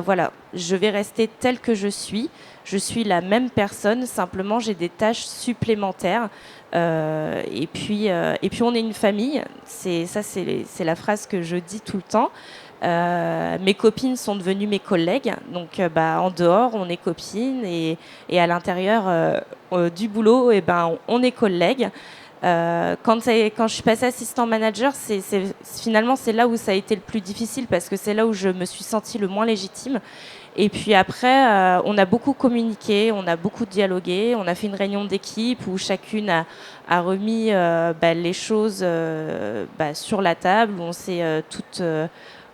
voilà, je vais rester telle que je suis. Je suis la même personne, simplement j'ai des tâches supplémentaires. Et puis on est une famille. C'est la phrase que je dis tout le temps. Mes copines sont devenues mes collègues, donc en dehors on est copines et à l'intérieur du boulot on est collègues. Quand je suis passée assistant manager, finalement c'est là où ça a été le plus difficile parce que c'est là où je me suis sentie le moins légitime. Et puis après, on a beaucoup communiqué, on a beaucoup dialogué, on a fait une réunion d'équipe où chacune a remis les choses sur la table, où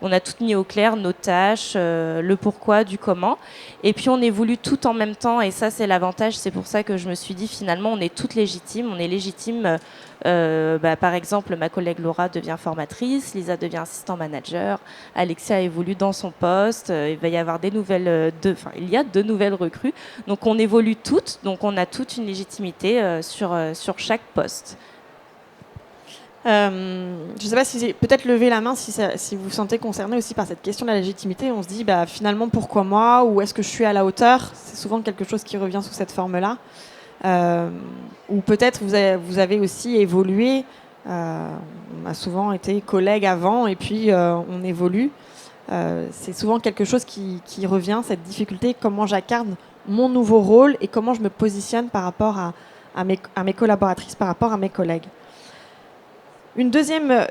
on a tout mis au clair, nos tâches, le pourquoi, du comment. Et puis on évolue tout en même temps, et ça c'est l'avantage. C'est pour ça que je me suis dit finalement on est toutes légitimes. On est légitimes. Par exemple, ma collègue Laura devient formatrice, Lisa devient assistant manager, Alexia évolue dans son poste. Il va y avoir il y a de nouvelles recrues. Donc on évolue toutes. Donc on a toute une légitimité sur chaque poste. Je ne sais pas si peut-être lever la main si vous vous sentez concerné aussi par cette question de la légitimité. On se dit finalement pourquoi moi, ou est-ce que je suis à la hauteur? C'est souvent quelque chose qui revient sous cette forme-là. Ou peut-être vous avez aussi évolué. On a souvent été collègues avant et puis on évolue. C'est souvent quelque chose qui revient, cette difficulté, comment j'incarne mon nouveau rôle et comment je me positionne par rapport à mes collaboratrices, par rapport à mes collègues. Une deuxième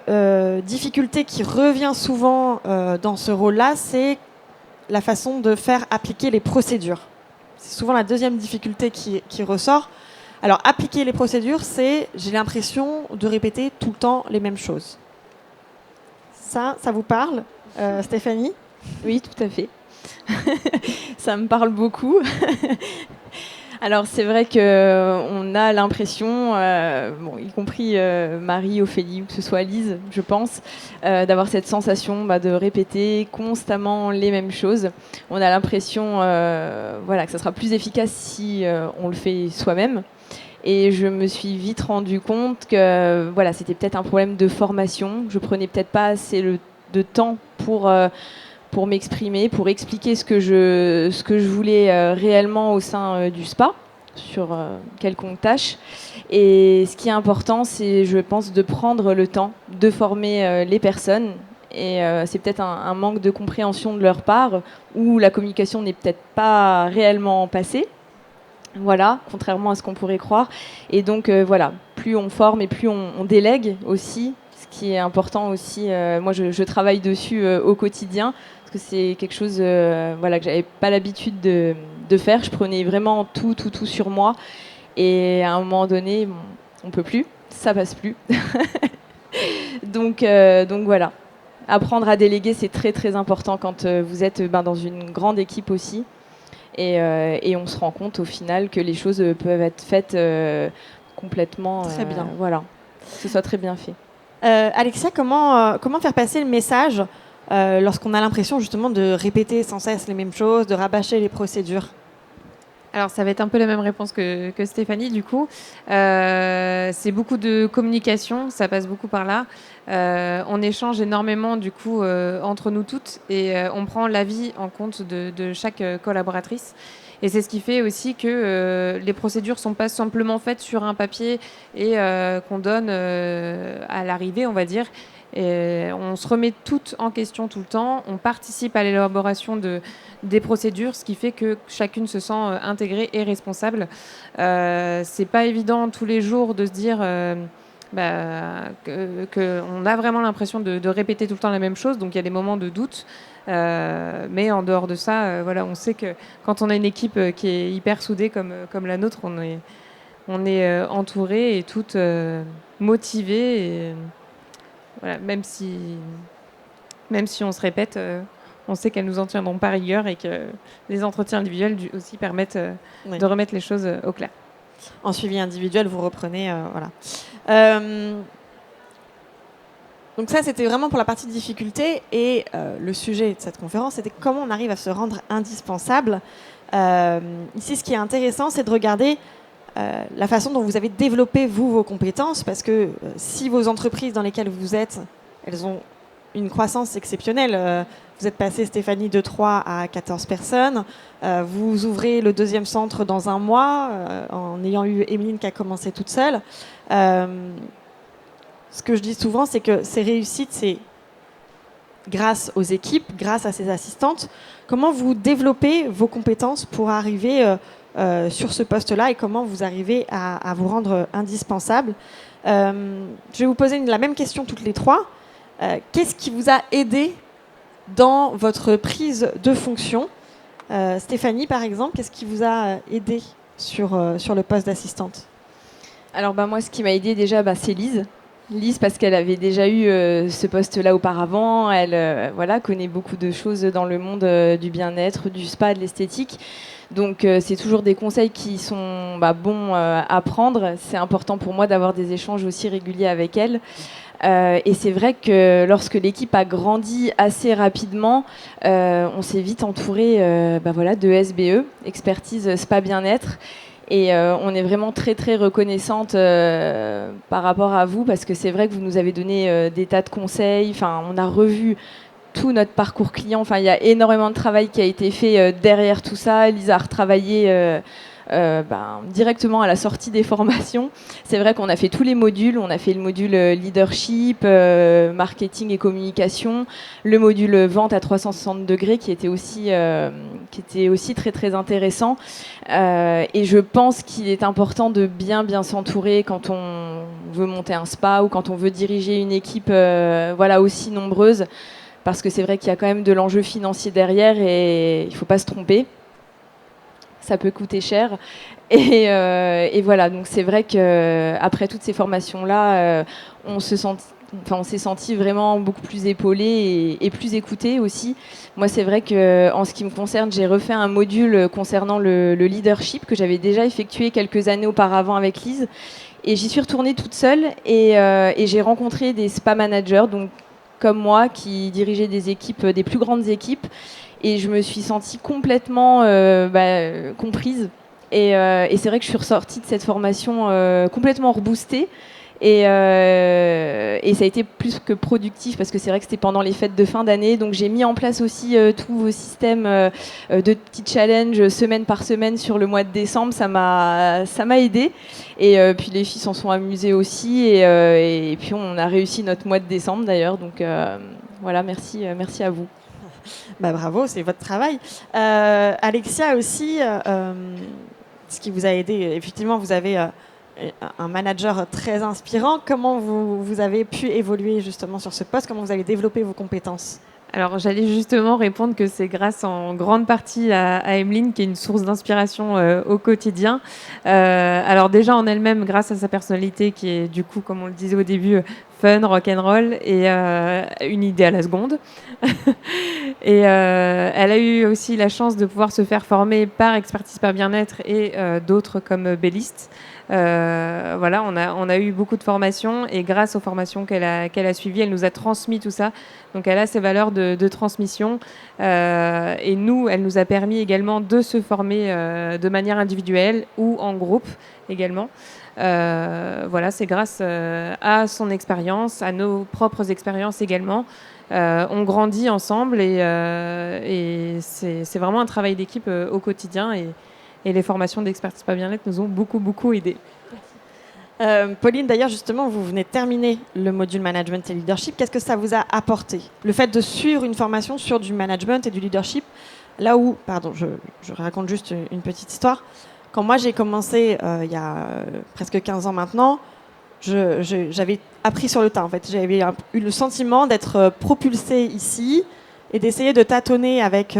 difficulté qui revient souvent dans ce rôle-là, c'est la façon de faire appliquer les procédures. C'est souvent la deuxième difficulté qui ressort. Alors, appliquer les procédures, j'ai l'impression de répéter tout le temps les mêmes choses. Ça vous parle, Stéphanie? Oui, tout à fait. Ça me parle beaucoup. Alors c'est vrai qu'on a l'impression, y compris Marie, Ophélie ou que ce soit Lise, je pense, d'avoir cette sensation de répéter constamment les mêmes choses. On a l'impression que ça sera plus efficace si on le fait soi-même. Et je me suis vite rendu compte que c'était peut-être un problème de formation. Je prenais peut-être pas assez de temps pour m'exprimer, pour expliquer ce que je voulais réellement au sein du spa, sur quelconque tâche. Et ce qui est important, c'est, je pense, de prendre le temps de former les personnes. Et c'est peut-être un manque de compréhension de leur part, où la communication n'est peut-être pas réellement passée. Voilà, contrairement à ce qu'on pourrait croire. Et donc, plus on forme et plus on délègue aussi, ce qui est important aussi. Moi, je travaille dessus au quotidien, que c'est quelque chose que j'avais pas l'habitude de faire. Je prenais vraiment tout sur moi et à un moment donné on peut plus, ça passe plus. donc voilà, apprendre à déléguer, c'est très très important quand vous êtes dans une grande équipe aussi, et on se rend compte au final que les choses peuvent être faites complètement. Très bien. Voilà, que ce soit très bien fait. Alexia, comment faire passer le message lorsqu'on a l'impression justement de répéter sans cesse les mêmes choses, de rabâcher les procédures? Alors, ça va être un peu la même réponse que Stéphanie, du coup. C'est beaucoup de communication, ça passe beaucoup par là. On échange énormément, du coup, entre nous toutes et on prend l'avis en compte de chaque collaboratrice. Et c'est ce qui fait aussi que les procédures ne sont pas simplement faites sur un papier et qu'on donne à l'arrivée, on va dire. Et on se remet toutes en question tout le temps. On participe à l'élaboration des procédures, ce qui fait que chacune se sent intégrée et responsable. C'est pas évident tous les jours de se dire qu'on a vraiment l'impression de répéter tout le temps la même chose. Donc il y a des moments de doute. Mais en dehors de ça, voilà, on sait que quand on a une équipe qui est hyper soudée comme la nôtre, on est entouré et toutes motivées. Et, voilà, même si on se répète, on sait qu'elles nous en tiendront pas rigueur et que les entretiens individuels aussi permettent de remettre les choses au clair. En suivi individuel, vous reprenez, voilà. Donc ça, c'était vraiment pour la partie difficulté. Et le sujet de cette conférence, c'était comment on arrive à se rendre indispensable. Ici, ce qui est intéressant, c'est de regarder la façon dont vous avez développé, vos compétences. Parce que si vos entreprises dans lesquelles vous êtes, elles ont une croissance exceptionnelle. Vous êtes passé, Stéphanie, de 3 à 14 personnes. Vous ouvrez le 2e centre dans 1 mois, en ayant eu Emeline qui a commencé toute seule. Ce que je dis souvent, c'est que ces réussites, c'est grâce aux équipes, grâce à ces assistantes. Comment vous développez vos compétences pour arriver sur ce poste-là et comment vous arrivez à vous rendre indispensable? Je vais vous poser la même question toutes les 3. Qu'est-ce qui vous a aidé dans votre prise de fonction? Stéphanie, par exemple, qu'est-ce qui vous a aidé sur le poste d'assistante? Alors moi, ce qui m'a aidée déjà, c'est Lise. Lise, parce qu'elle avait déjà eu ce poste-là auparavant. Elle connaît beaucoup de choses dans le monde du bien-être, du spa, de l'esthétique. Donc c'est toujours des conseils qui sont bons à prendre. C'est important pour moi d'avoir des échanges aussi réguliers avec elle. Et c'est vrai que lorsque l'équipe a grandi assez rapidement, on s'est vite entouré de SBE, expertise spa bien-être. Et on est vraiment très très reconnaissante par rapport à vous, parce que c'est vrai que vous nous avez donné des tas de conseils. Enfin, on a revu tout notre parcours client. Enfin, il y a énormément de travail qui a été fait derrière tout ça. Lisa a retravaillé directement à la sortie des formations. C'est vrai qu'on a fait tous les modules. On a fait le module leadership, marketing et communication, le module vente à 360 degrés qui était aussi très très intéressant. Et je pense qu'il est important de bien s'entourer quand on veut monter un spa ou quand on veut diriger une équipe aussi nombreuse, parce que c'est vrai qu'il y a quand même de l'enjeu financier derrière et il ne faut pas se tromper. Ça peut coûter cher. Et voilà, donc c'est vrai qu'après toutes ces formations-là, on s'est senti vraiment beaucoup plus épaulé et plus écouté aussi. Moi, c'est vrai qu'en ce qui me concerne, j'ai refait un module concernant le leadership que j'avais déjà effectué quelques années auparavant avec Lise. Et j'y suis retournée toute seule et j'ai rencontré des spa managers, donc comme moi, qui dirigeaient des équipes, des plus grandes équipes. Et je me suis sentie complètement comprise. Et c'est vrai que je suis ressortie de cette formation complètement reboostée. Et ça a été plus que productif, parce que c'est vrai que c'était pendant les fêtes de fin d'année. Donc j'ai mis en place aussi tous vos systèmes de petits challenges semaine par semaine sur le mois de décembre. Ça m'a aidée. Et puis les filles s'en sont amusées aussi. Et puis on a réussi notre mois de décembre d'ailleurs. Donc voilà, merci à vous. Bravo, c'est votre travail. Alexia aussi, ce qui vous a aidé, effectivement, vous avez un manager très inspirant. Comment vous avez pu évoluer justement sur ce poste? Comment vous avez développé vos compétences? Alors, j'allais justement répondre que c'est grâce en grande partie à Emeline, qui est une source d'inspiration au quotidien. Alors déjà en elle-même, grâce à sa personnalité qui est, du coup, comme on le disait au début, fun, rock'n'roll et une idée à la seconde. Et elle a eu aussi la chance de pouvoir se faire former par Expertise par Bien-être et d'autres comme Belliste. Voilà, on a eu beaucoup de formations et grâce aux formations qu'elle a suivies, elle nous a transmis tout ça. Donc elle a ces valeurs de transmission et nous, elle nous a permis également de se former de manière individuelle ou en groupe également. Voilà, c'est grâce à son expérience, à nos propres expériences également. On grandit ensemble et c'est vraiment un travail d'équipe au quotidien et les formations d'Expertise par Bien-être nous ont beaucoup aidés. Pauline, d'ailleurs, justement, vous venez de terminer le module management et leadership. Qu'est-ce que ça vous a apporté? Le fait de suivre une formation sur du management et du leadership, là où, pardon, je raconte juste une petite histoire. Quand moi j'ai commencé il y a presque 15 ans maintenant, j'avais appris sur le tas. En fait, j'avais eu le sentiment d'être propulsée ici et d'essayer de tâtonner avec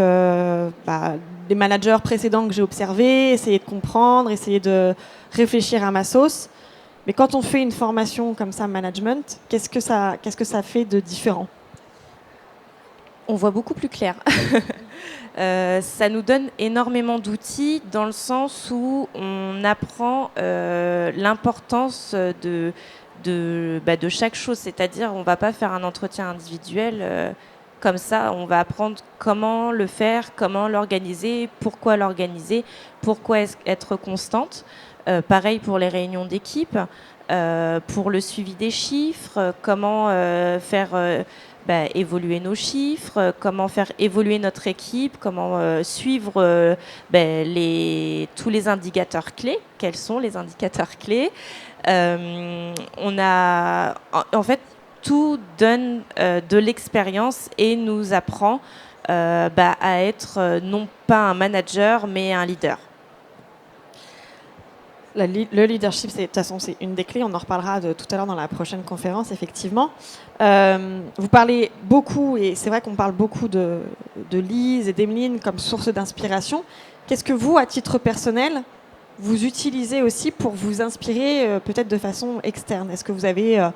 les managers précédents que j'ai observés, essayer de comprendre, essayer de réfléchir à ma sauce. Mais quand on fait une formation comme ça, management, qu'est-ce que ça fait de différent? On voit beaucoup plus clair. Ça nous donne énormément d'outils dans le sens où on apprend l'importance de chaque chose. C'est-à-dire, on ne va pas faire un entretien individuel comme ça. On va apprendre comment le faire, comment l'organiser, pourquoi être constante. Pareil pour les réunions d'équipe, pour le suivi des chiffres, comment faire évoluer nos chiffres, comment faire évoluer notre équipe, comment suivre tous les indicateurs clés. Quels sont les indicateurs clés? On a, en fait, tout donne de l'expérience et nous apprend à être non pas un manager, mais un leader. Le leadership, de toute façon, c'est une des clés. On en reparlera tout à l'heure dans la prochaine conférence, effectivement. Vous parlez beaucoup, et c'est vrai qu'on parle beaucoup de Lise et d'Emeline comme source d'inspiration. Qu'est-ce que vous, à titre personnel, vous utilisez aussi pour vous inspirer peut-être de façon externe? Est-ce que vous avez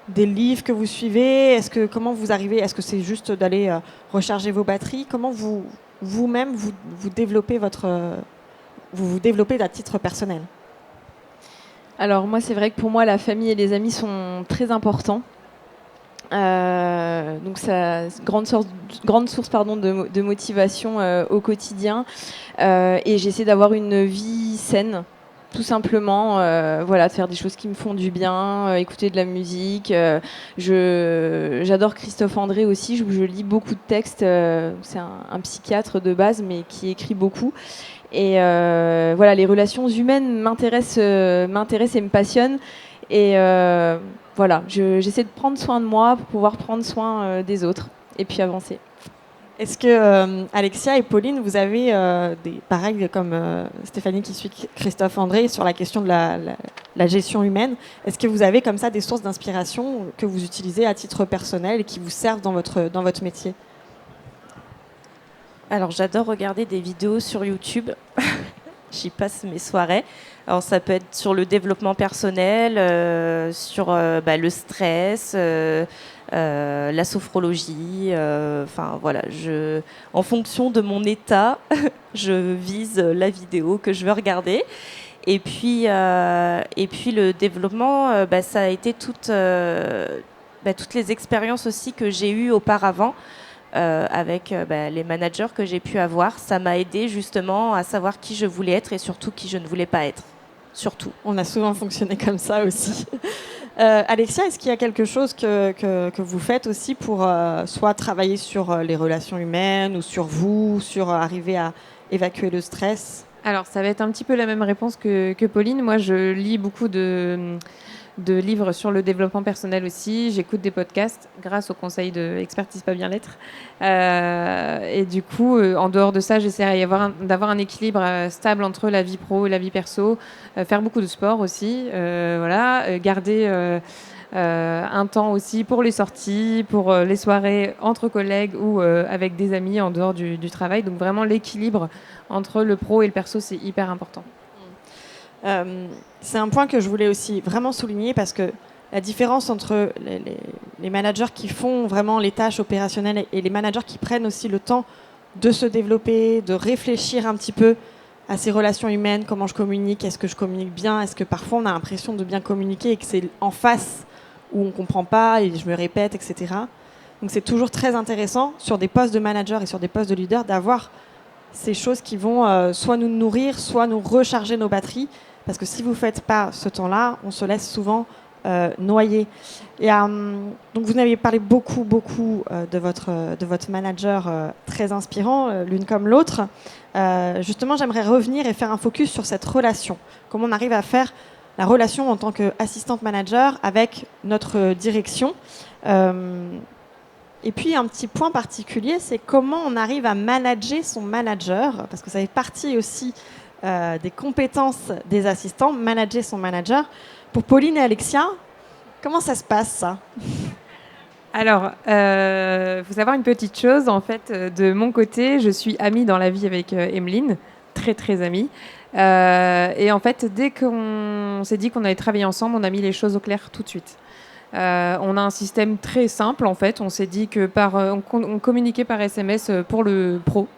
des livres que vous suivez? Comment vous arrivez? Est-ce que c'est juste d'aller recharger vos batteries? Comment vous-même vous développez vous développez à titre personnel? Alors moi, c'est vrai que pour moi, la famille et les amis sont très importants. Donc ça, grande source de motivation au quotidien. Et j'essaie d'avoir une vie saine, tout simplement. De faire des choses qui me font du bien, écouter de la musique. J'adore Christophe André aussi. Je lis beaucoup de textes. C'est un psychiatre de base, mais qui écrit beaucoup. Et les relations humaines m'intéressent et me passionnent. Et j'essaie de prendre soin de moi pour pouvoir prendre soin des autres et puis avancer. Est-ce que Alexia et Pauline, vous avez pareil comme Stéphanie qui suit Christophe André sur la question de la gestion humaine, est-ce que vous avez comme ça des sources d'inspiration que vous utilisez à titre personnel et qui vous servent dans votre métier? Alors, j'adore regarder des vidéos sur YouTube. J'y passe mes soirées. Alors, ça peut être sur le développement personnel, sur le stress, la sophrologie. En fonction de mon état, je vise la vidéo que je veux regarder. Et puis le développement, ça a été toutes les expériences aussi que j'ai eues auparavant. Avec les managers que j'ai pu avoir, ça m'a aidé justement à savoir qui je voulais être et surtout qui je ne voulais pas être. Surtout. On a souvent fonctionné comme ça aussi. Alexia, est-ce qu'il y a quelque chose que vous faites aussi pour soit travailler sur les relations humaines ou sur vous, sur arriver à évacuer le stress? Alors, ça va être un petit peu la même réponse que Pauline. Moi, je lis beaucoup de livres sur le développement personnel aussi. J'écoute des podcasts grâce au conseil de Expertise pas Bien-être. Et du coup, en dehors de ça, j'essaie d'avoir un équilibre stable entre la vie pro et la vie perso. Faire beaucoup de sport aussi. Garder un temps aussi pour les sorties, pour les soirées entre collègues ou avec des amis en dehors du travail. Donc vraiment, l'équilibre entre le pro et le perso, c'est hyper important. C'est un point que je voulais aussi vraiment souligner parce que la différence entre les managers qui font vraiment les tâches opérationnelles et les managers qui prennent aussi le temps de se développer, de réfléchir un petit peu à ces relations humaines, comment je communique, est-ce que je communique bien, est-ce que parfois on a l'impression de bien communiquer et que c'est en face où on ne comprend pas et je me répète, etc. Donc c'est toujours très intéressant sur des postes de manager et sur des postes de leader d'avoir ces choses qui vont soit nous nourrir, soit nous recharger nos batteries, parce que si vous ne faites pas ce temps-là, on se laisse souvent noyer. Et, donc vous avez parlé beaucoup de votre manager très inspirant, l'une comme l'autre. Justement, j'aimerais revenir et faire un focus sur cette relation. Comment on arrive à faire la relation en tant qu'assistante manager avec notre direction. Et puis un petit point particulier, c'est comment on arrive à manager son manager, parce que ça fait partie aussi des compétences des assistants, manager son manager. Pour Pauline et Alexia, comment ça se passe ça ? Alors, faut savoir une petite chose. En fait, de mon côté, je suis amie dans la vie avec Emeline, très amie. Et en fait, dès qu'on s'est dit qu'on allait travailler ensemble, on a mis les choses au clair tout de suite. On a un système très simple en fait. On s'est dit que on communiquait par SMS pour le pro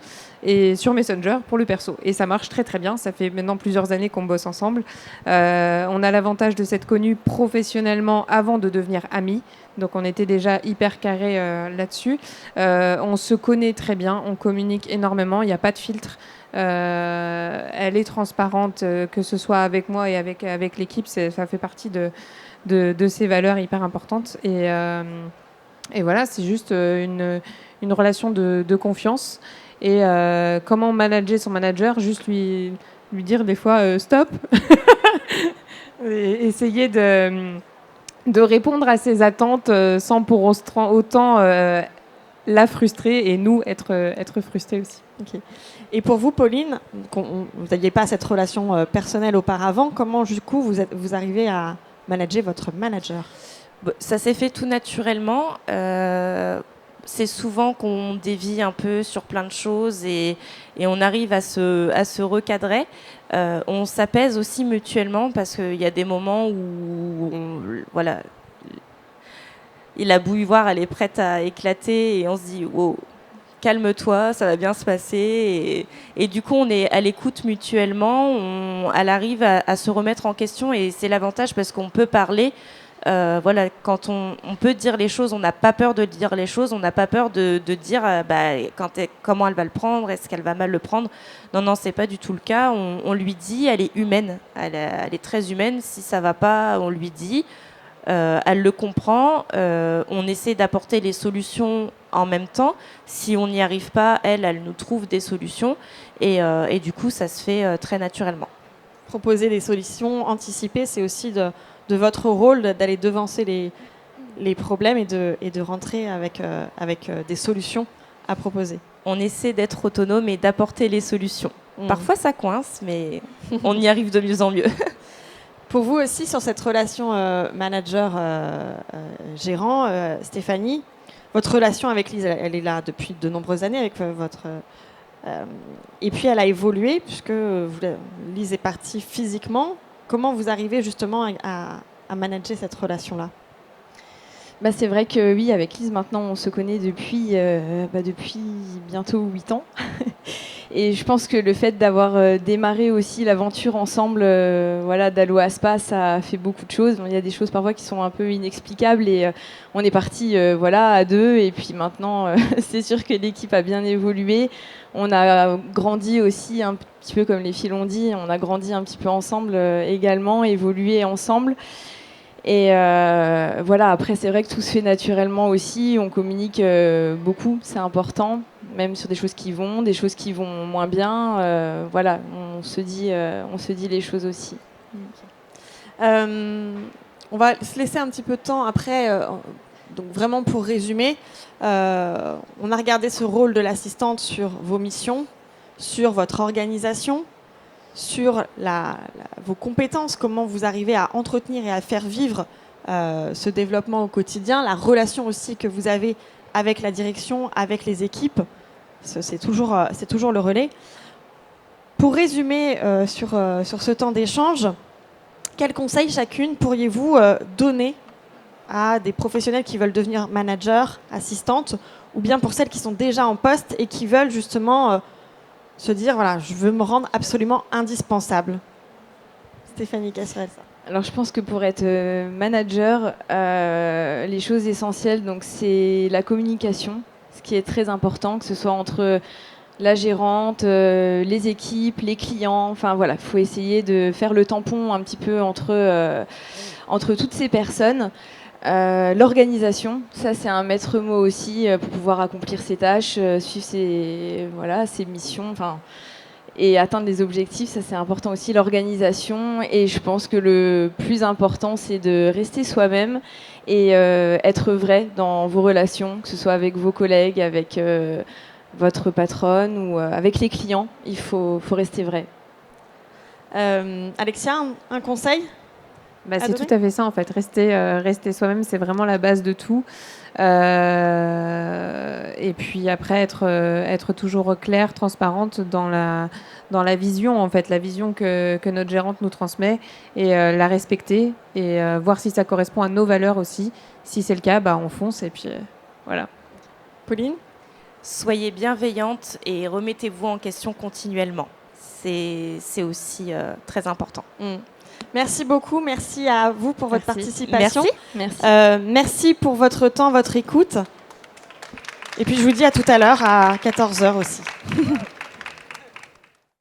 et sur Messenger pour le perso. Et ça marche très bien. Ça fait maintenant plusieurs années qu'on bosse ensemble. On a l'avantage de s'être connus professionnellement avant de devenir amis. Donc on était déjà hyper carré là-dessus. On se connaît très bien. On communique énormément. Il n'y a pas de filtre. Elle est transparente, que ce soit avec moi et avec l'équipe. Ça fait partie de ces valeurs hyper importantes. Et voilà, c'est juste une relation de confiance. Et comment manager son manager, juste lui dire des fois stop et essayer de répondre à ses attentes sans pour autant la frustrer et nous être frustrés aussi. Okay. Et pour vous, Pauline, vous n'aviez pas cette relation personnelle auparavant, comment du coup vous arrivez à manager votre manager ? Ça s'est fait tout naturellement. C'est souvent qu'on dévie un peu sur plein de choses et on arrive à se recadrer. On s'apaise aussi mutuellement parce qu'il y a des moments où voilà, la bouilloire elle est prête à éclater et on se dit wow, calme-toi, ça va bien se passer. Et du coup, on est à l'écoute mutuellement. Elle arrive à se remettre en question et c'est l'avantage parce qu'on peut parler. Voilà, quand on peut dire les choses, on n'a pas peur de dire les choses, on n'a pas peur de dire comment elle va le prendre, est-ce qu'elle va mal le prendre. Non, c'est pas du tout le cas. On lui dit, elle est humaine, elle est très humaine. Si ça va pas, on lui dit. Elle le comprend. On essaie d'apporter les solutions en même temps. Si on n'y arrive pas, elle nous trouve des solutions. Et du coup, ça se fait très naturellement. Proposer des solutions, anticiper, c'est aussi de votre rôle d'aller devancer les problèmes et de rentrer avec des solutions à proposer. On essaie d'être autonome et d'apporter les solutions. Parfois, ça coince, mais on y arrive de mieux en mieux. Pour vous aussi, sur cette relation manager-gérant, Stéphanie, votre relation avec Lise, elle est là depuis de nombreuses années avec votre... et puis, elle a évolué, puisque Lise est partie physiquement. Comment vous arrivez justement à manager cette relation-là ? C'est vrai que oui, avec Lise, maintenant, on se connaît depuis bientôt 8 ans. Et je pense que le fait d'avoir démarré aussi l'aventure ensemble, d'Allo à Spa, ça a fait beaucoup de choses. Il y a des choses parfois qui sont un peu inexplicables et on est partis à deux. Et puis maintenant, c'est sûr que l'équipe a bien évolué. On a grandi aussi un petit peu comme les filles l'ont dit. On a grandi un petit peu ensemble également, évolué ensemble. Et après, c'est vrai que tout se fait naturellement aussi. On communique beaucoup, c'est important, même sur des choses qui vont moins bien. On se dit les choses aussi. On va se laisser un petit peu de temps après. Donc vraiment pour résumer, on a regardé ce rôle de l'assistante sur vos missions, sur votre organisation, sur vos compétences, comment vous arrivez à entretenir et à faire vivre ce développement au quotidien, la relation aussi que vous avez avec la direction, avec les équipes, c'est toujours le relais. Pour résumer sur ce temps d'échange, quels conseils chacune pourriez-vous donner à des professionnels qui veulent devenir manager, assistante, ou bien pour celles qui sont déjà en poste et qui veulent justement se dire, voilà, je veux me rendre absolument indispensable. Stéphanie Casserel, ça. Alors je pense que pour être manager, les choses essentielles, donc c'est la communication, ce qui est très important, que ce soit entre la gérante, les équipes, les clients. Enfin voilà, il faut essayer de faire le tampon un petit peu entre toutes ces personnes. L'organisation, ça c'est un maître mot aussi pour pouvoir accomplir ses tâches, suivre ses missions. Enfin. Et atteindre les objectifs, ça c'est important aussi, l'organisation. Et je pense que le plus important, c'est de rester soi-même et être vrai dans vos relations, que ce soit avec vos collègues, avec votre patronne ou avec les clients. Il faut rester vrai. Alexia, un conseil ? C'est tout à fait ça en fait. Rester soi-même, c'est vraiment la base de tout. Et puis après, être toujours claire, transparente dans la vision en fait, la vision que notre gérante nous transmet et la respecter et voir si ça correspond à nos valeurs aussi. Si c'est le cas, on fonce et puis voilà. Pauline ? Soyez bienveillante et remettez-vous en question continuellement. C'est aussi très important. Merci beaucoup, merci à vous pour votre participation. Merci. Merci pour votre temps, votre écoute. Et puis je vous dis à tout à l'heure à 14h aussi.